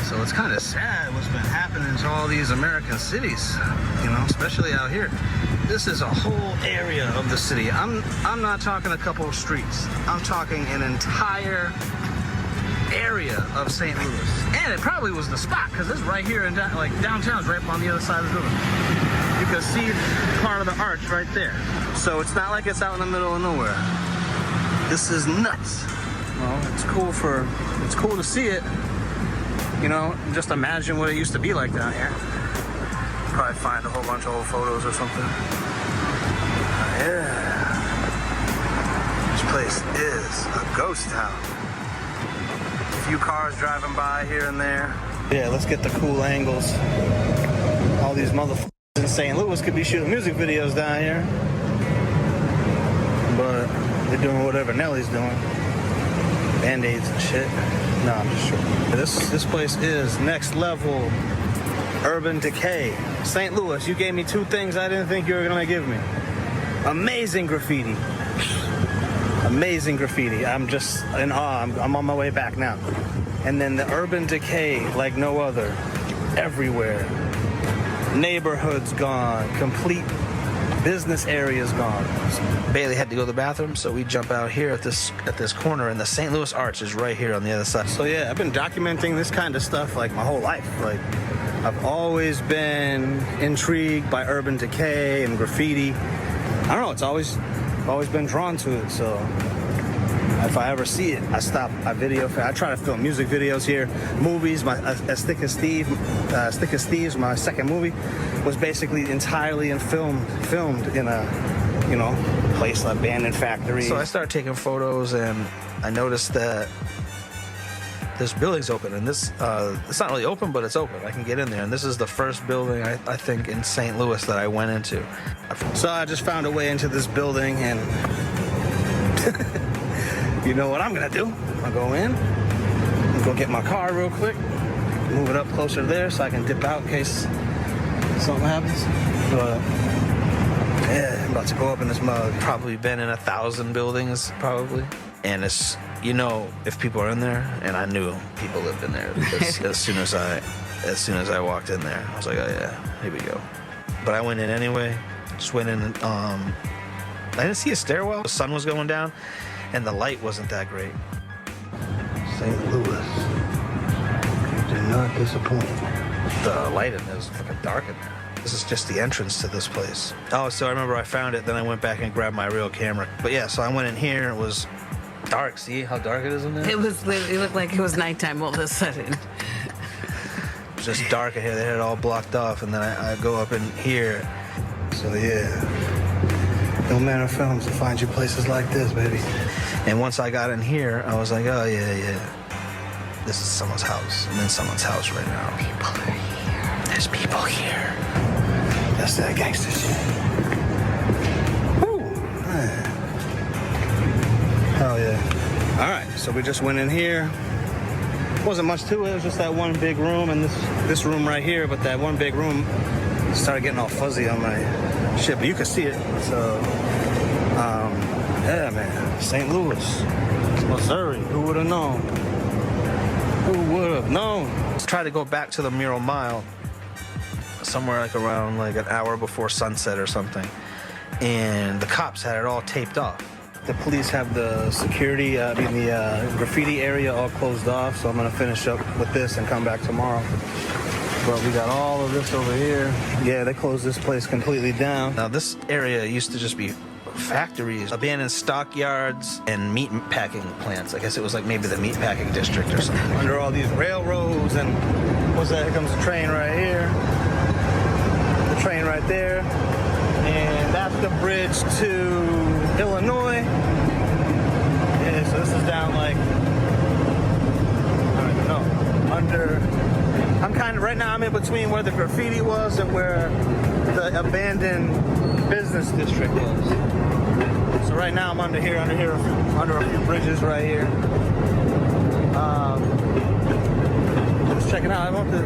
So it's kind of sad what's been happening to all these American cities, you know, especially out here. This is a whole area of the city. I'm not talking a couple of streets. I'm talking an entire area of St. Louis. And it probably was the spot, because it's right here in downtown's right on the other side of the building. You can see part of the arch right there. So it's not like it's out in the middle of nowhere. This is nuts. Well, it's cool to see it. You know, just imagine what it used to be like down here. Probably find a whole bunch of old photos or something. Yeah. This place is a ghost town. A few cars driving by here and there. Yeah, let's get the cool angles. All these motherfuckers in St. Louis could be shooting music videos down here. But they're doing whatever Nelly's doing. Band-Aids and shit. No, I'm just joking. This place is next level urban decay. St. Louis, you gave me two things I didn't think you were gonna give me. Amazing graffiti. Amazing graffiti. I'm just in awe. I'm on my way back now. And then the urban decay like no other. Everywhere. Neighborhoods gone. Complete business areas gone. Bailey had to go to the bathroom, so we jump out here at this corner, and the St. Louis Arch is right here on the other side. So yeah, I've been documenting this kind of stuff like my whole life. Like, I've always been intrigued by urban decay and graffiti. I don't know, it's always been drawn to it. So if I ever see it, I stop. I try to film music videos here, movies. A Stick of Steve's, my second movie, was basically entirely filmed in a, place, abandoned factory. So I started taking photos, and I noticed that this building's open, and this it's not really open, but it's open. I can get in there, and this is the first building I think in St. Louis that I went into. So I just found a way into this building, and you know what I'm gonna do? I'll go in, go get my car real quick, move it up closer to there so I can dip out in case something happens. But yeah, I'm about to go up in this mug. Probably been in 1,000 buildings, probably. And it's, if people are in there, and I knew people lived in there because as soon as I walked in there, I was like, oh yeah, here we go. But I went in anyway. Just went in. I didn't see a stairwell. The sun was going down, and the light wasn't that great. St. Louis did not disappoint. The light in there was fucking dark in there. This is just the entrance to this place. Oh, so I remember I found it, then I went back and grabbed my real camera. But yeah, so I went in here, it was dark. See how dark it is in there? It looked like it was nighttime all of a sudden. It was just dark in here. They had it all blocked off, and then I go up in here. So yeah, no manner films will find you places like this, baby. And once I got in here, I was like, oh yeah. This is someone's house. I'm in someone's house right now. People are here. There's people here. That's that gangster shit. Woo. Hell yeah. All right, so we just went in here. Wasn't much to it. It was just that one big room and this room right here. But that one big room started getting all fuzzy on my shit. But you could see it. So, yeah, man. St. Louis, Missouri. Who would have known? Who would have known? Let's try to go back to the Mural Mile. Somewhere like around like an hour before sunset or something, and the cops had it all taped off. The police have the security, the graffiti area all closed off, so I'm gonna finish up with this and come back tomorrow. But we got all of this over here. Yeah, they closed this place completely down. Now this area used to just be factories, abandoned stockyards, and meat packing plants. I guess it was like maybe the meat packing district or something. Under all these railroads, and what's that? Here comes the train right here. Train right there, and that's the bridge to Illinois. Yeah, so this is down like, I don't even know, under, I'm kind of, right now I'm in between where the graffiti was and where the abandoned business district was. So right now I'm under a few bridges right here. Just checking out, I want to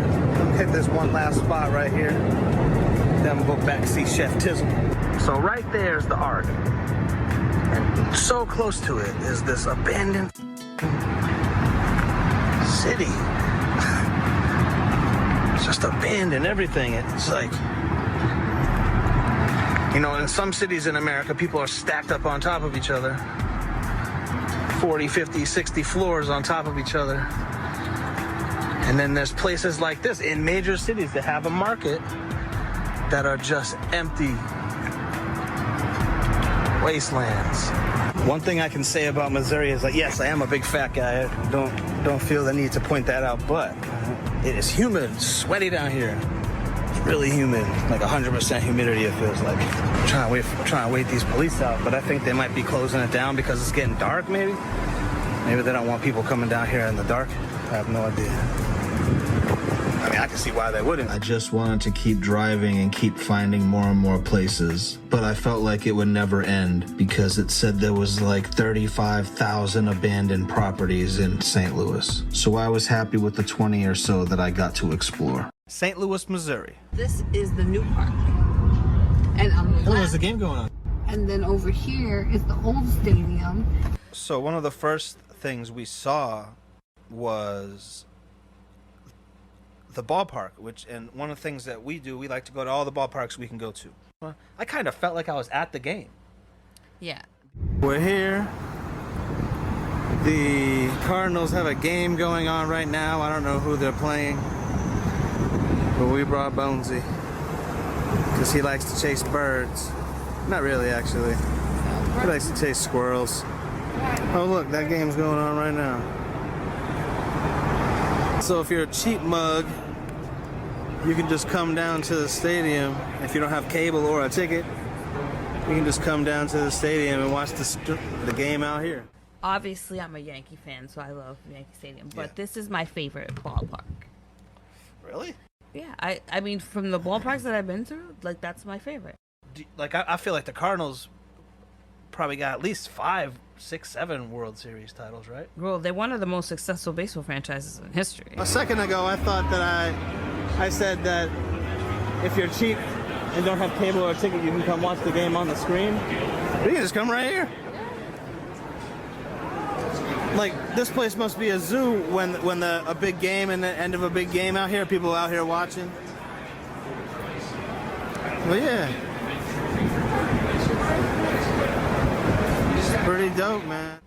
hit this one last spot right here. Then we'll go back and see Chef Tizzle. So right there's the Arc. And so close to it is this abandoned city. It's just abandoned everything. It's like, in some cities in America, people are stacked up on top of each other. 40, 50, 60 floors on top of each other. And then there's places like this in major cities that have a market that are just empty wastelands. One thing I can say about Missouri is that, yes, I am a big fat guy. Don't feel the need to point that out, but it is humid, sweaty down here. It's really humid, like 100% humidity it feels like. I'm trying to wait these police out, but I think they might be closing it down because it's getting dark maybe. Maybe they don't want people coming down here in the dark. I have no idea. I mean, I can see why they wouldn't. I just wanted to keep driving and keep finding more and more places, but I felt like it would never end because it said there was like 35,000 abandoned properties in St. Louis. So I was happy with the 20 or so that I got to explore. St. Louis, Missouri. This is the new park. And on the left, there's a game going on. And then over here is the old stadium. So one of the first things we saw was the ballpark, and one of the things that we do, we like to go to all the ballparks we can go to. I kind of felt like I was at the game. Yeah. We're here. The Cardinals have a game going on right now. I don't know who they're playing, but we brought Bonesy because he likes to chase birds. Not really, actually. He likes to chase squirrels. Oh, look, that game's going on right now. So if you're a cheap mug, you can just come down to the stadium. If you don't have cable or a ticket, you can just come down to the stadium and watch the game out here. Obviously, I'm a Yankee fan, so I love Yankee Stadium. But this is my favorite ballpark. Really? Yeah, I mean, from the ballparks that I've been through, like, that's my favorite. I feel like the Cardinals probably got at least 5, 6, 7 World Series titles, right? Well, they're one of the most successful baseball franchises in history. A second ago, I thought that I said that if you're cheap and don't have cable or ticket, you can come watch the game on the screen. But you can just come right here. Like, this place must be a zoo when a big game and the end of a big game out here, people out here watching. Well, yeah. It's pretty dope, man.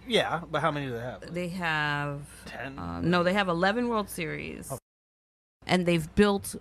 Yeah, but how many do they have? They have 10. No, they have 11 World Series, and they've built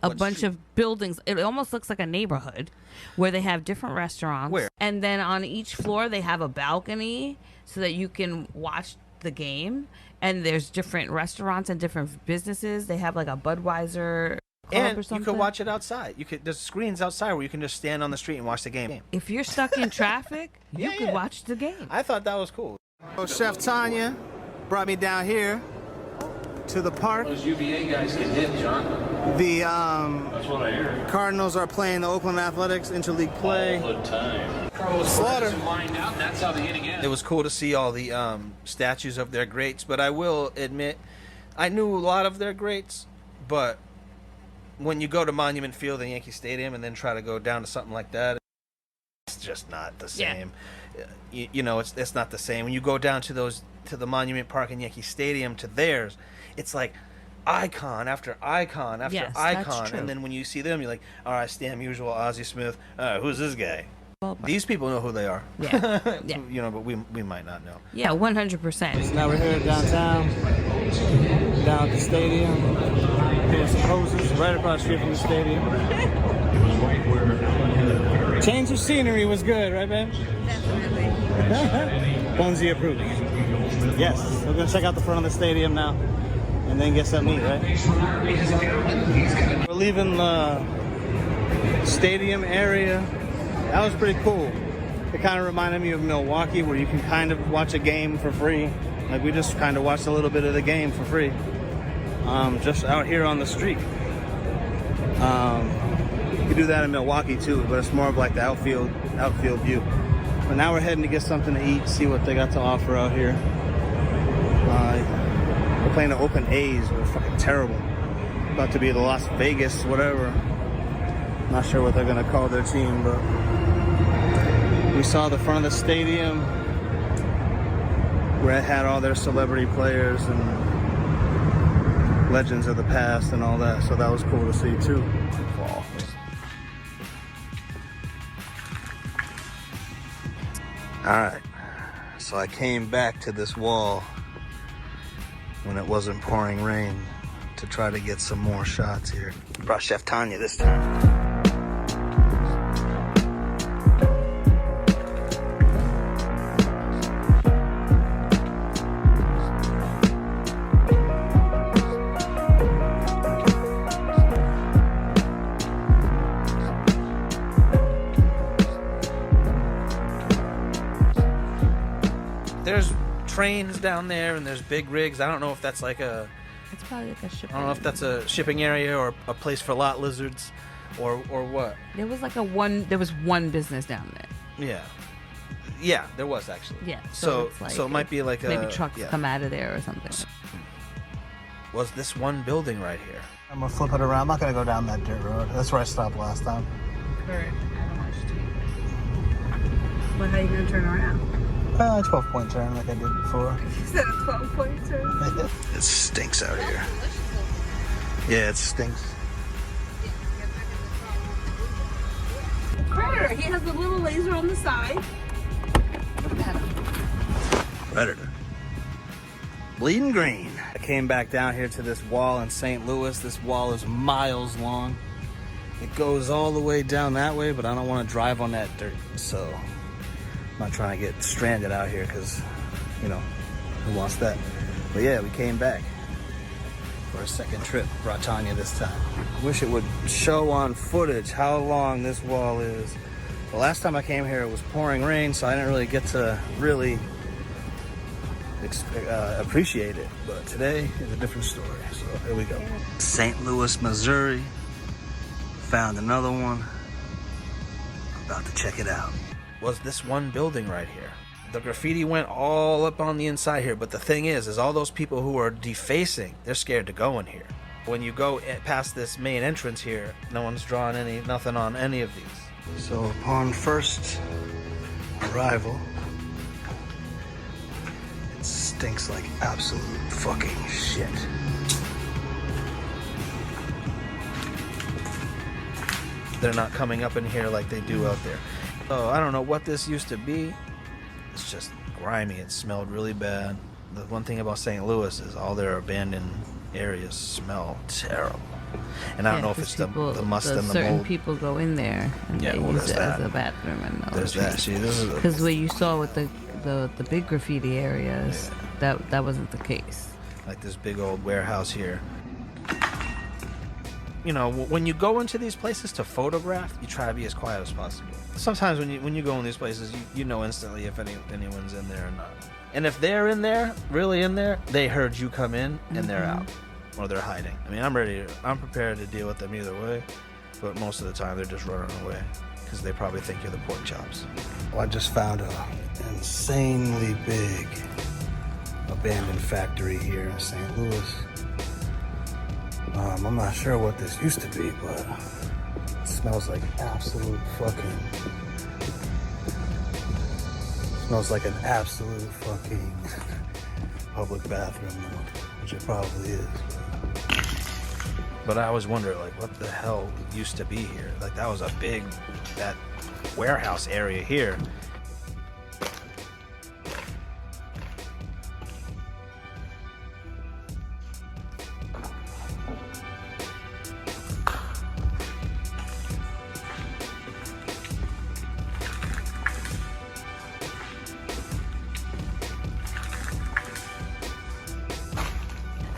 a bunch of buildings. It almost looks like a neighborhood where they have different restaurants. Where? And then on each floor they have a balcony so that you can watch the game. And there's different restaurants and different businesses. They have like a Budweiser. And you can watch it outside. There's screens outside where you can just stand on the street and watch the game. If you're stuck in traffic, you could watch the game. I thought that was cool. So Chef Tanya brought me down here to the park. Those UVA guys can hit, John. The That's what I hear. Cardinals are playing the Oakland Athletics interleague play. All the time. Slaughter. Lined out, and that's how they hit again. It was cool to see all the statues of their greats, but I will admit, I knew a lot of their greats, but when you go to Monument Field and Yankee Stadium and then try to go down to something like that, it's just not the same. Yeah. You know, it's not the same. When you go down to the Monument Park and Yankee Stadium to theirs, it's like icon after icon after icon, and then when you see them, you're like, all right, Stam Usual, Ozzie Smith, who's this guy? These people know who they are. Yeah. Yeah. You know, but we might not know. Yeah, 100%. So now we're here downtown, down at the stadium, doing some poses right across the street from the stadium. Change of scenery was good, right, babe? Definitely. Bonesy approves. Yes, we're gonna check out the front of the stadium now, and then get something to eat, right? We're leaving the stadium area. That was pretty cool. It kind of reminded me of Milwaukee, where you can kind of watch a game for free. Like, we just kind of watched a little bit of the game for free, just out here on the street. You do that in Milwaukee too, but it's more of like the outfield view. But now we're heading to get something to eat, see what they got to offer out here. We're playing the Oakland A's. We're fucking terrible. About to be the Las Vegas, whatever. Not sure what they're gonna call their team, but we saw the front of the stadium where it had all their celebrity players and legends of the past and all that. So that was cool to see too. All right, so I came back to this wall when it wasn't pouring rain to try to get some more shots here. Brought Chef Tanya this time. There's trains down there, and there's big rigs. I don't know if that's like a... It's probably like a shipping. I don't know if that's a shipping area or a place for lot lizards, or what. There was like there was one business down there. Yeah, there was actually. Yeah. So it's like it might be like maybe trucks come out of there or something. Was this one building right here? I'm gonna flip it around. I'm not gonna go down that dirt road. That's where I stopped last time. Correct. I don't want you to. But how are you gonna turn around? 12-point turn like I did before. You said a 12-point turn? It stinks out here. Yeah, it stinks. Predator. He has the little laser on the side. Predator. Bleeding green. I came back down here to this wall in St. Louis. This wall is miles long. It goes all the way down that way, but I don't want to drive on that dirt, so I'm not trying to get stranded out here because, you know, who wants that? But yeah, we came back for a second trip. Brought Tanya this time. I wish it would show on footage how long this wall is. The last time I came here, it was pouring rain, so I didn't really get to really appreciate it. But today is a different story, so here we go. St. Louis, Missouri. Found another one. I'm about to check it out. Was this one building right here? The graffiti went all up on the inside here, but the thing is all those people who are defacing, they're scared to go in here. When you go past this main entrance here, no one's drawing nothing on any of these. So upon first arrival, it stinks like absolute fucking shit. They're not coming up in here like they do out there. So I don't know what this used to be. It's just grimy. It smelled really bad. The one thing about St. Louis is all their abandoned areas smell terrible. And I don't know if it's the must and the mold. Certain people go in there and they use it as a bathroom. And there's that. See, this is because what you saw with the big graffiti areas, that wasn't the case. Like this big old warehouse here. You know, when you go into these places to photograph, you try to be as quiet as possible. Sometimes when you go in these places, you know instantly if anyone's in there or not. And if they're in there, really in there, they heard you come in and they're out, or they're hiding. I mean, I'm prepared to deal with them either way, but most of the time they're just running away because they probably think you're the pork chops. Well, I just found an insanely big abandoned factory here in St. Louis. I'm not sure what this used to be, but it smells like absolute fucking... Smells like an absolute fucking public bathroom, which it probably is. But I always wonder, like, what the hell used to be here? Like, that was that warehouse area here.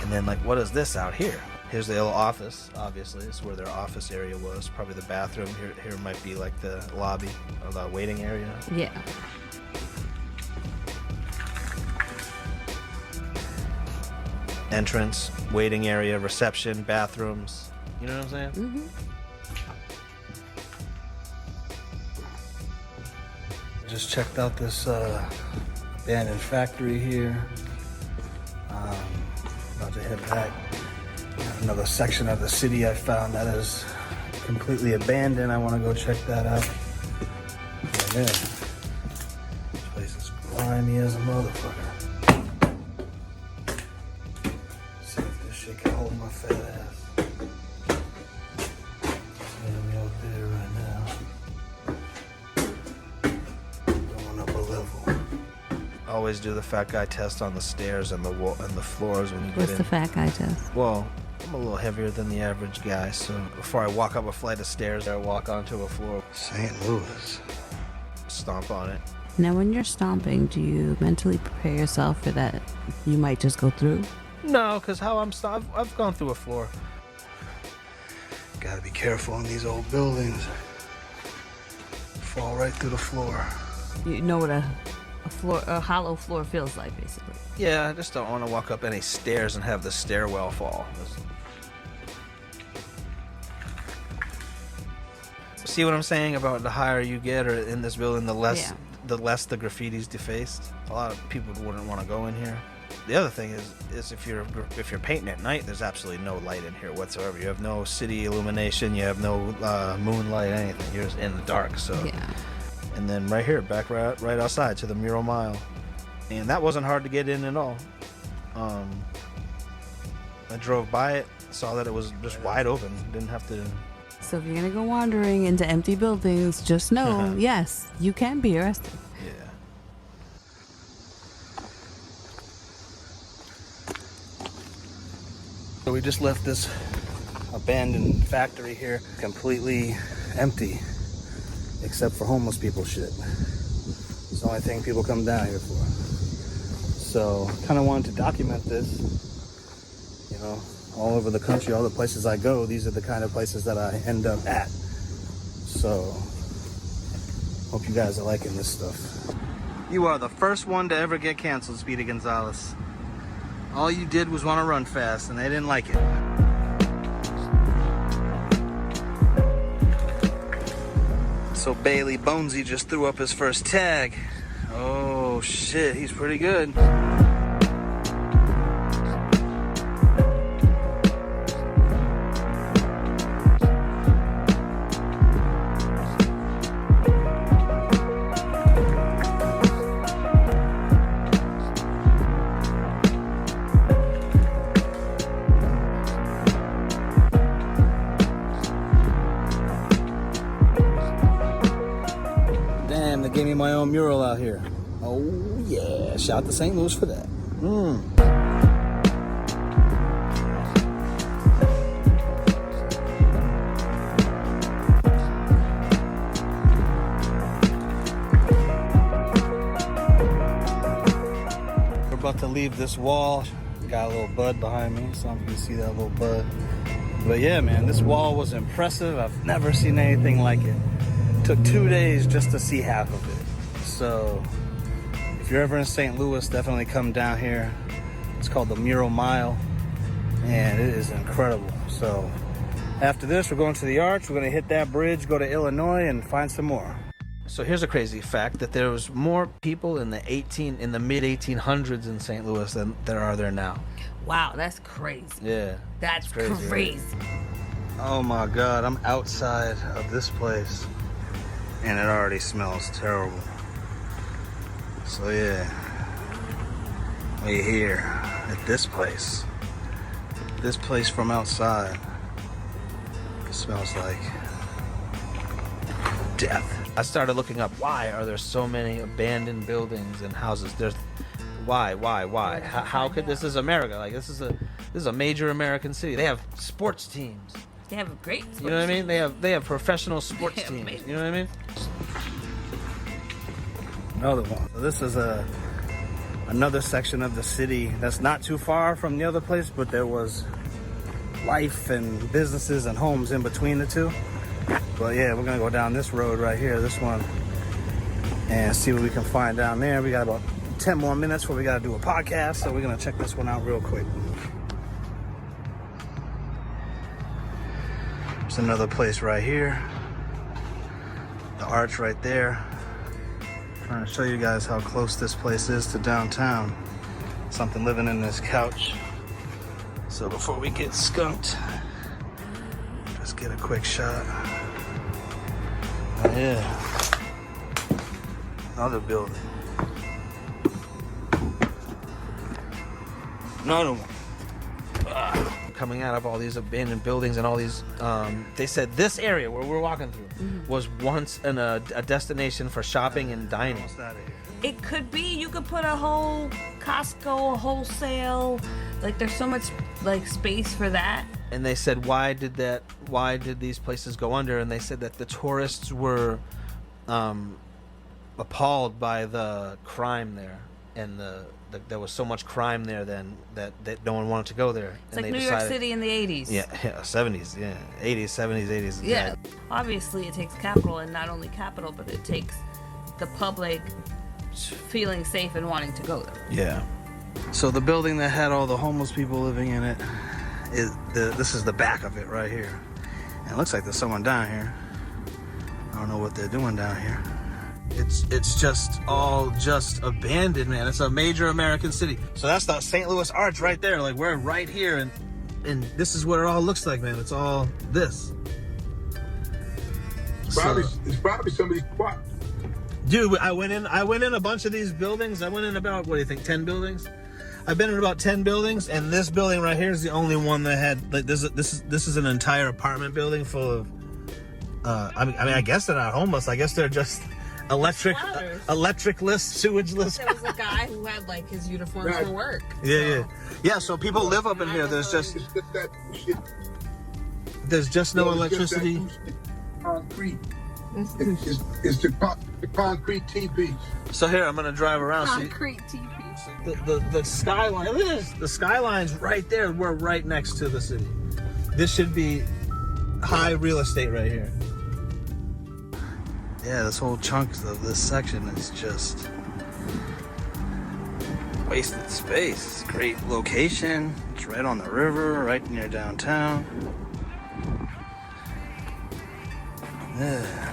And then, like, what is this out here? Here's the little office, obviously. This is where their office area was. Probably the bathroom. Here might be, like, the lobby or the waiting area. Yeah. Entrance, waiting area, reception, bathrooms. You know what I'm saying? Mm-hmm. Just checked out this abandoned factory here. About to head back. Another section of the city I found that is completely abandoned. I want to go check that out. And then, this place is grimy as a motherfucker. See if this shit can hold my fat ass. See me out there right now. Going up a level. Always do the fat guy test on the stairs and the wall and the floors when you get in. What's the fat guy test? Well, I'm a little heavier than the average guy, so before I walk up a flight of stairs, I walk onto a floor. St. Louis. Stomp on it. Now, when you're stomping, do you mentally prepare yourself for that you might just go through? No, because how I've gone through a floor. Gotta be careful in these old buildings. Fall right through the floor. You know what a hollow floor feels like, basically. Yeah, I just don't want to walk up any stairs and have the stairwell fall. See what I'm saying about the higher you get or in this building, the less the graffiti's defaced. A lot of people wouldn't want to go in here. The other thing is if you're painting at night, there's absolutely no light in here whatsoever. You have no city illumination, you have no moonlight, anything. You're just in the dark. So, and then right here, back right outside to the Mural Mile, and that wasn't hard to get in at all. I drove by it, saw that it was just wide open. Didn't have to. So if you're gonna go wandering into empty buildings, just know, yes, you can be arrested. Yeah. So we just left this abandoned factory here, completely empty, except for homeless people shit. It's the only thing people come down here for. So kind of wanted to document this, you know, all over the country, all the places I go, these are the kind of places that I end up at. So hope you guys are liking this stuff. You are the first one to ever get canceled, Speedy Gonzalez. All you did was want to run fast, and they didn't like it. So Bailey Bonesy just threw up his first tag. Oh shit, he's pretty good. Damn, they gave me my own mural out here. Oh yeah, shout out to St. Louis for that. We're about to leave this wall. Got a little bud behind me, so you can see that little bud. But yeah, man, this wall was impressive. I've never seen anything like it. Took 2 days just to see half of it. So if you're ever in St. Louis, definitely come down here. It's called the Mural Mile, and it is incredible. So after this, we're going to the Arch. We're going to hit that bridge, go to Illinois, and find some more. So here's a crazy fact, that there was more people in the mid 1800s in St. Louis than there are there now. Wow, that's crazy. Yeah. That's crazy. Right? Oh my God, I'm outside of this place and it already smells terrible. So yeah, we're here at this place. This place from outside smells like death. I started looking up, why are there so many abandoned buildings and houses? Why? How could, this is America? Like, this is a major American city. They have sports teams. They have a great sports You know what I mean? teams. They have professional sports teams. Amazing. You know what I mean? Another one. So this is another section of the city that's not too far from the other place, but there was life and businesses and homes in between the two. But yeah, we're gonna go down this road right here, this one, and see what we can find down there. We got about 10 more minutes before we gotta do a podcast, so we're gonna check this one out real quick. There's another place right here. The Arch right there. Trying to show you guys how close this place is to downtown. Something living in this couch. So before we get skunked, just get a quick shot. Oh yeah. Another building. Another one. Coming out of all these abandoned buildings and all these, they said this area where we're walking through was once a destination for shopping and dining. It could be. You could put a whole Costco, a wholesale. Like, there's so much like space for that. And they said, why did these places go under? And they said that the tourists were appalled by the crime there, and there was so much crime there then that no one wanted to go there. It's like New York City in the 80s. Yeah, 70s, yeah, 80s, 70s, 80s. Yeah. Obviously, it takes capital, and not only capital, but it takes the public feeling safe and wanting to go there. Yeah. So the building that had all the homeless people living in it, this is the back of it right here. And it looks like there's someone down here. I don't know what they're doing down here. It's just all just abandoned, man. It's a major American city. So that's the St. Louis Arch right there. Like, we're right here, and this is what it all looks like, man. It's all this. It's probably somebody's spot. Dude, I went in a bunch of these buildings. I went in about, what do you think, 10 buildings? I've been in about 10 buildings, and this building right here is the only one that had, like, this is an entire apartment building full of, I mean, I guess they're not homeless. I guess they're just electric-less, sewage-less. There was a guy who had, like, his uniforms for work. Yeah, so people live up in here. There's just no electricity. Concrete. It's the concrete teepees. So here, I'm gonna drive around. Concrete teepees. The skyline, look at this. The skyline's right there. We're right next to the city. This should be high real estate right here. Yeah, this whole chunk of this section is just wasted space. Great location. It's right on the river, right near downtown. Yeah.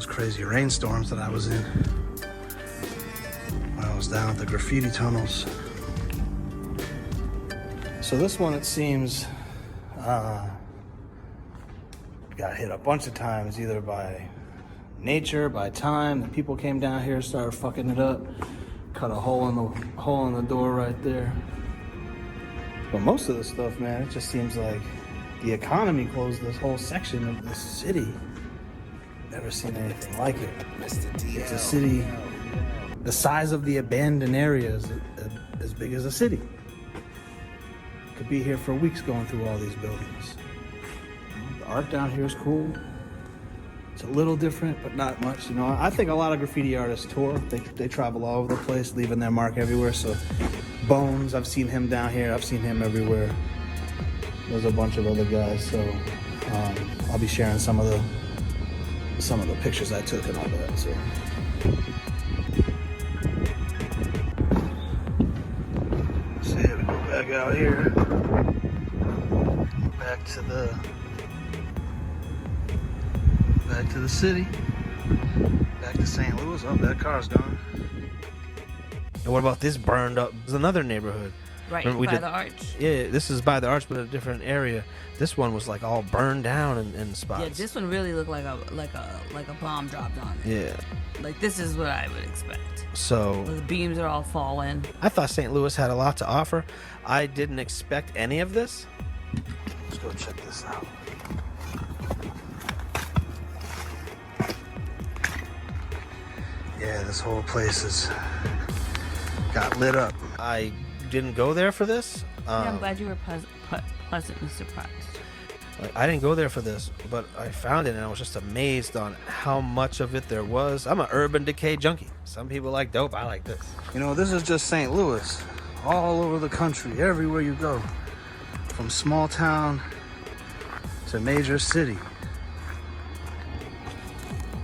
Crazy rainstorms that I was in when I was down at the Graffiti tunnels. So this one, it seems, got hit a bunch of times, either by nature, by time. The people came down here, started fucking it up, cut a hole in the door right there. But most of the stuff, man, it just seems like the economy closed this whole section of this city. Never seen anything like it. It's a city the size of the abandoned area is as big as a city. Could be here for weeks going through all these buildings. The art down here is cool. It's a little different, but not much. You know, I think a lot of graffiti artists tour. They travel all over the place, leaving their mark everywhere. So Bones, I've seen him down here. I've seen him everywhere. There's a bunch of other guys. So I'll be sharing some of the pictures I took and all that. So we go back out here, back to the city, back to St. Louis. Oh, that car's gone. And what about this burned up? There's another neighborhood. Right, by the arch. Yeah, this is by the arch, but a different area. This one was like all burned down in spots. Yeah, this one really looked like a bomb dropped on it. Yeah. Like, this is what I would expect. So the beams are all falling. I thought St. Louis had a lot to offer. I didn't expect any of this. Let's go check this out. Yeah, this whole place got lit up. I didn't go there for this. I'm glad you were pleasantly surprised. Like, I didn't go there for this, but I found it and I was just amazed on how much of it there was. I'm an urban decay junkie. Some people like dope. I like this. You know, this is just St. Louis. All over the country, everywhere you go. From small town to major city.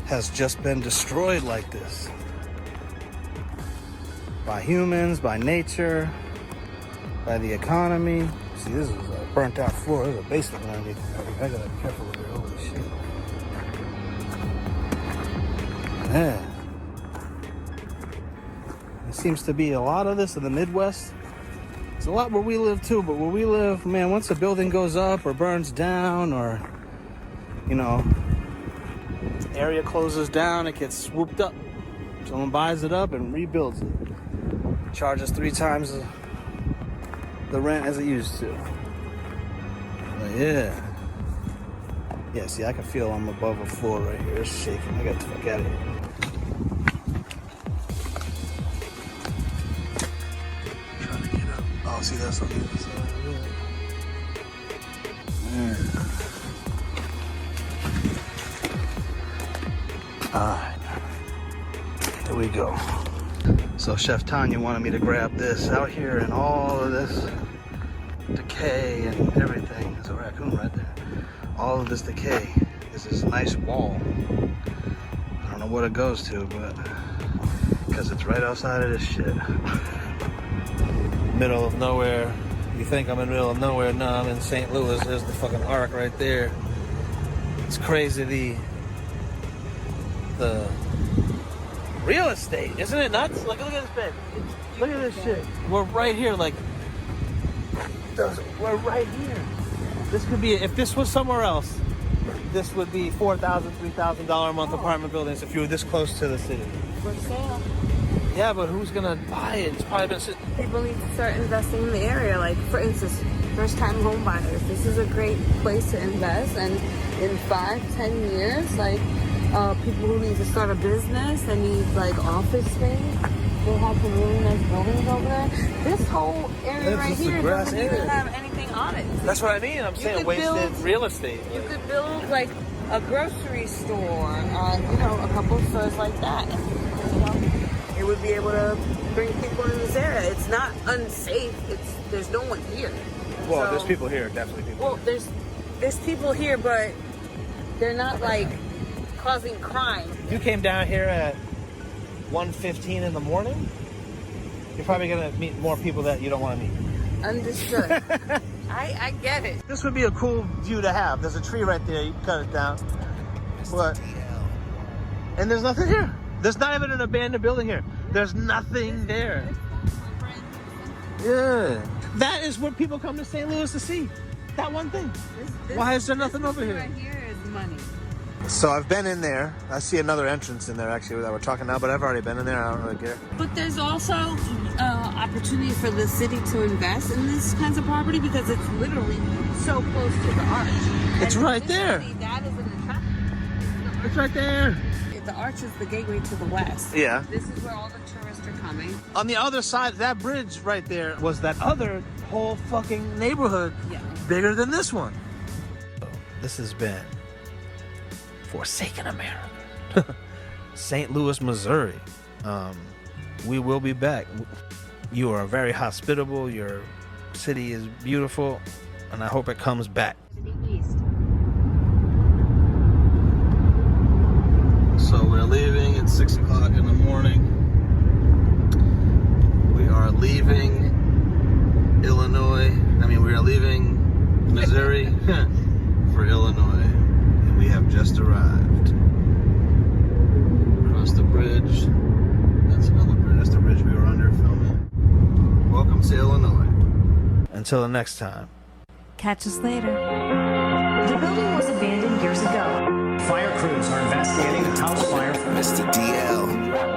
Has just been destroyed like this. By humans, by nature, by the economy. See, this is a burnt out floor. There's a basement underneath it. I gotta be careful with it. Holy shit. Man. There seems to be a lot of this in the Midwest. It's a lot where we live too, but where we live, man, once a building goes up or burns down or, you know, area closes down, it gets swooped up. Someone buys it up and rebuilds it. Charges 3 times the rent as it used to. But yeah. Yeah, see, I can feel I'm above a floor right here. It's shaking. I got the fuck out of here. Oh, see, that's on the other side. Alright. Here we go. So Chef Tanya wanted me to grab this out here, and all of this decay and everything. There's a raccoon right there. All of this decay is this nice wall. I don't know what it goes to, but because it's right outside of this shit. Middle of nowhere. You think I'm in the middle of nowhere? No, I'm in St. Louis. There's the fucking arc right there. It's crazy, the real estate, isn't it nuts? Look at this bed. Look at this shit. We're right here, like, we're right here. This could be, if this was somewhere else, this would be $4,000, $3,000 a month apartment buildings if you were this close to the city. For sale. Yeah, but who's gonna buy it? It's probably been sitting. People need to start investing in the area. Like, for instance, first-time home buyers. This is a great place to invest, and in 5-10 years, like, people who need to start a business and need like office space, they'll have some really nice buildings over there. This whole area right here doesn't even have anything on it. That's what I mean. I'm saying wasted real estate. You could build like a grocery store, you know, a couple of stores like that. You know, it would be able to bring people in this area. It's not unsafe. There's no one here. Well, so, there's people here, definitely people. Well, there's people here, but they're not like causing crime. If you came down here at 1:15 in the morning, you're probably gonna meet more people that you don't want to meet. Understood. I get it. This would be a cool view to have. There's a tree right there. You can cut it down. But and there's nothing here. There's not even an abandoned building here. There's nothing there. Yeah. That is what people come to St. Louis to see. That one thing. Why is there nothing over here? Right here is money. So I've been in there. I see another entrance in there actually that we're talking now, but I've already been in there. I don't really care. But there's also opportunity for the city to invest in these kinds of property because it's literally so close to the arch. It's right there. That is an attraction. It's right there. The arch is the gateway to the west. Yeah. This is where all the tourists are coming. On the other side, that bridge right there was that other whole fucking neighborhood, bigger than this one. This has been Forsaken America, St. Louis, Missouri. We will be back. You are very hospitable. Your city is beautiful, and I hope it comes back. So we're leaving at 6 o'clock in the morning. We are leaving Illinois. We are leaving Missouri for Illinois. And we have just arrived. Across the bridge. That's another bridge. That's the bridge we were under filming. Welcome to Illinois. Until the next time. Catch us later. The building was abandoned years ago. Fire crews are investigating the house fire. Mr. DL.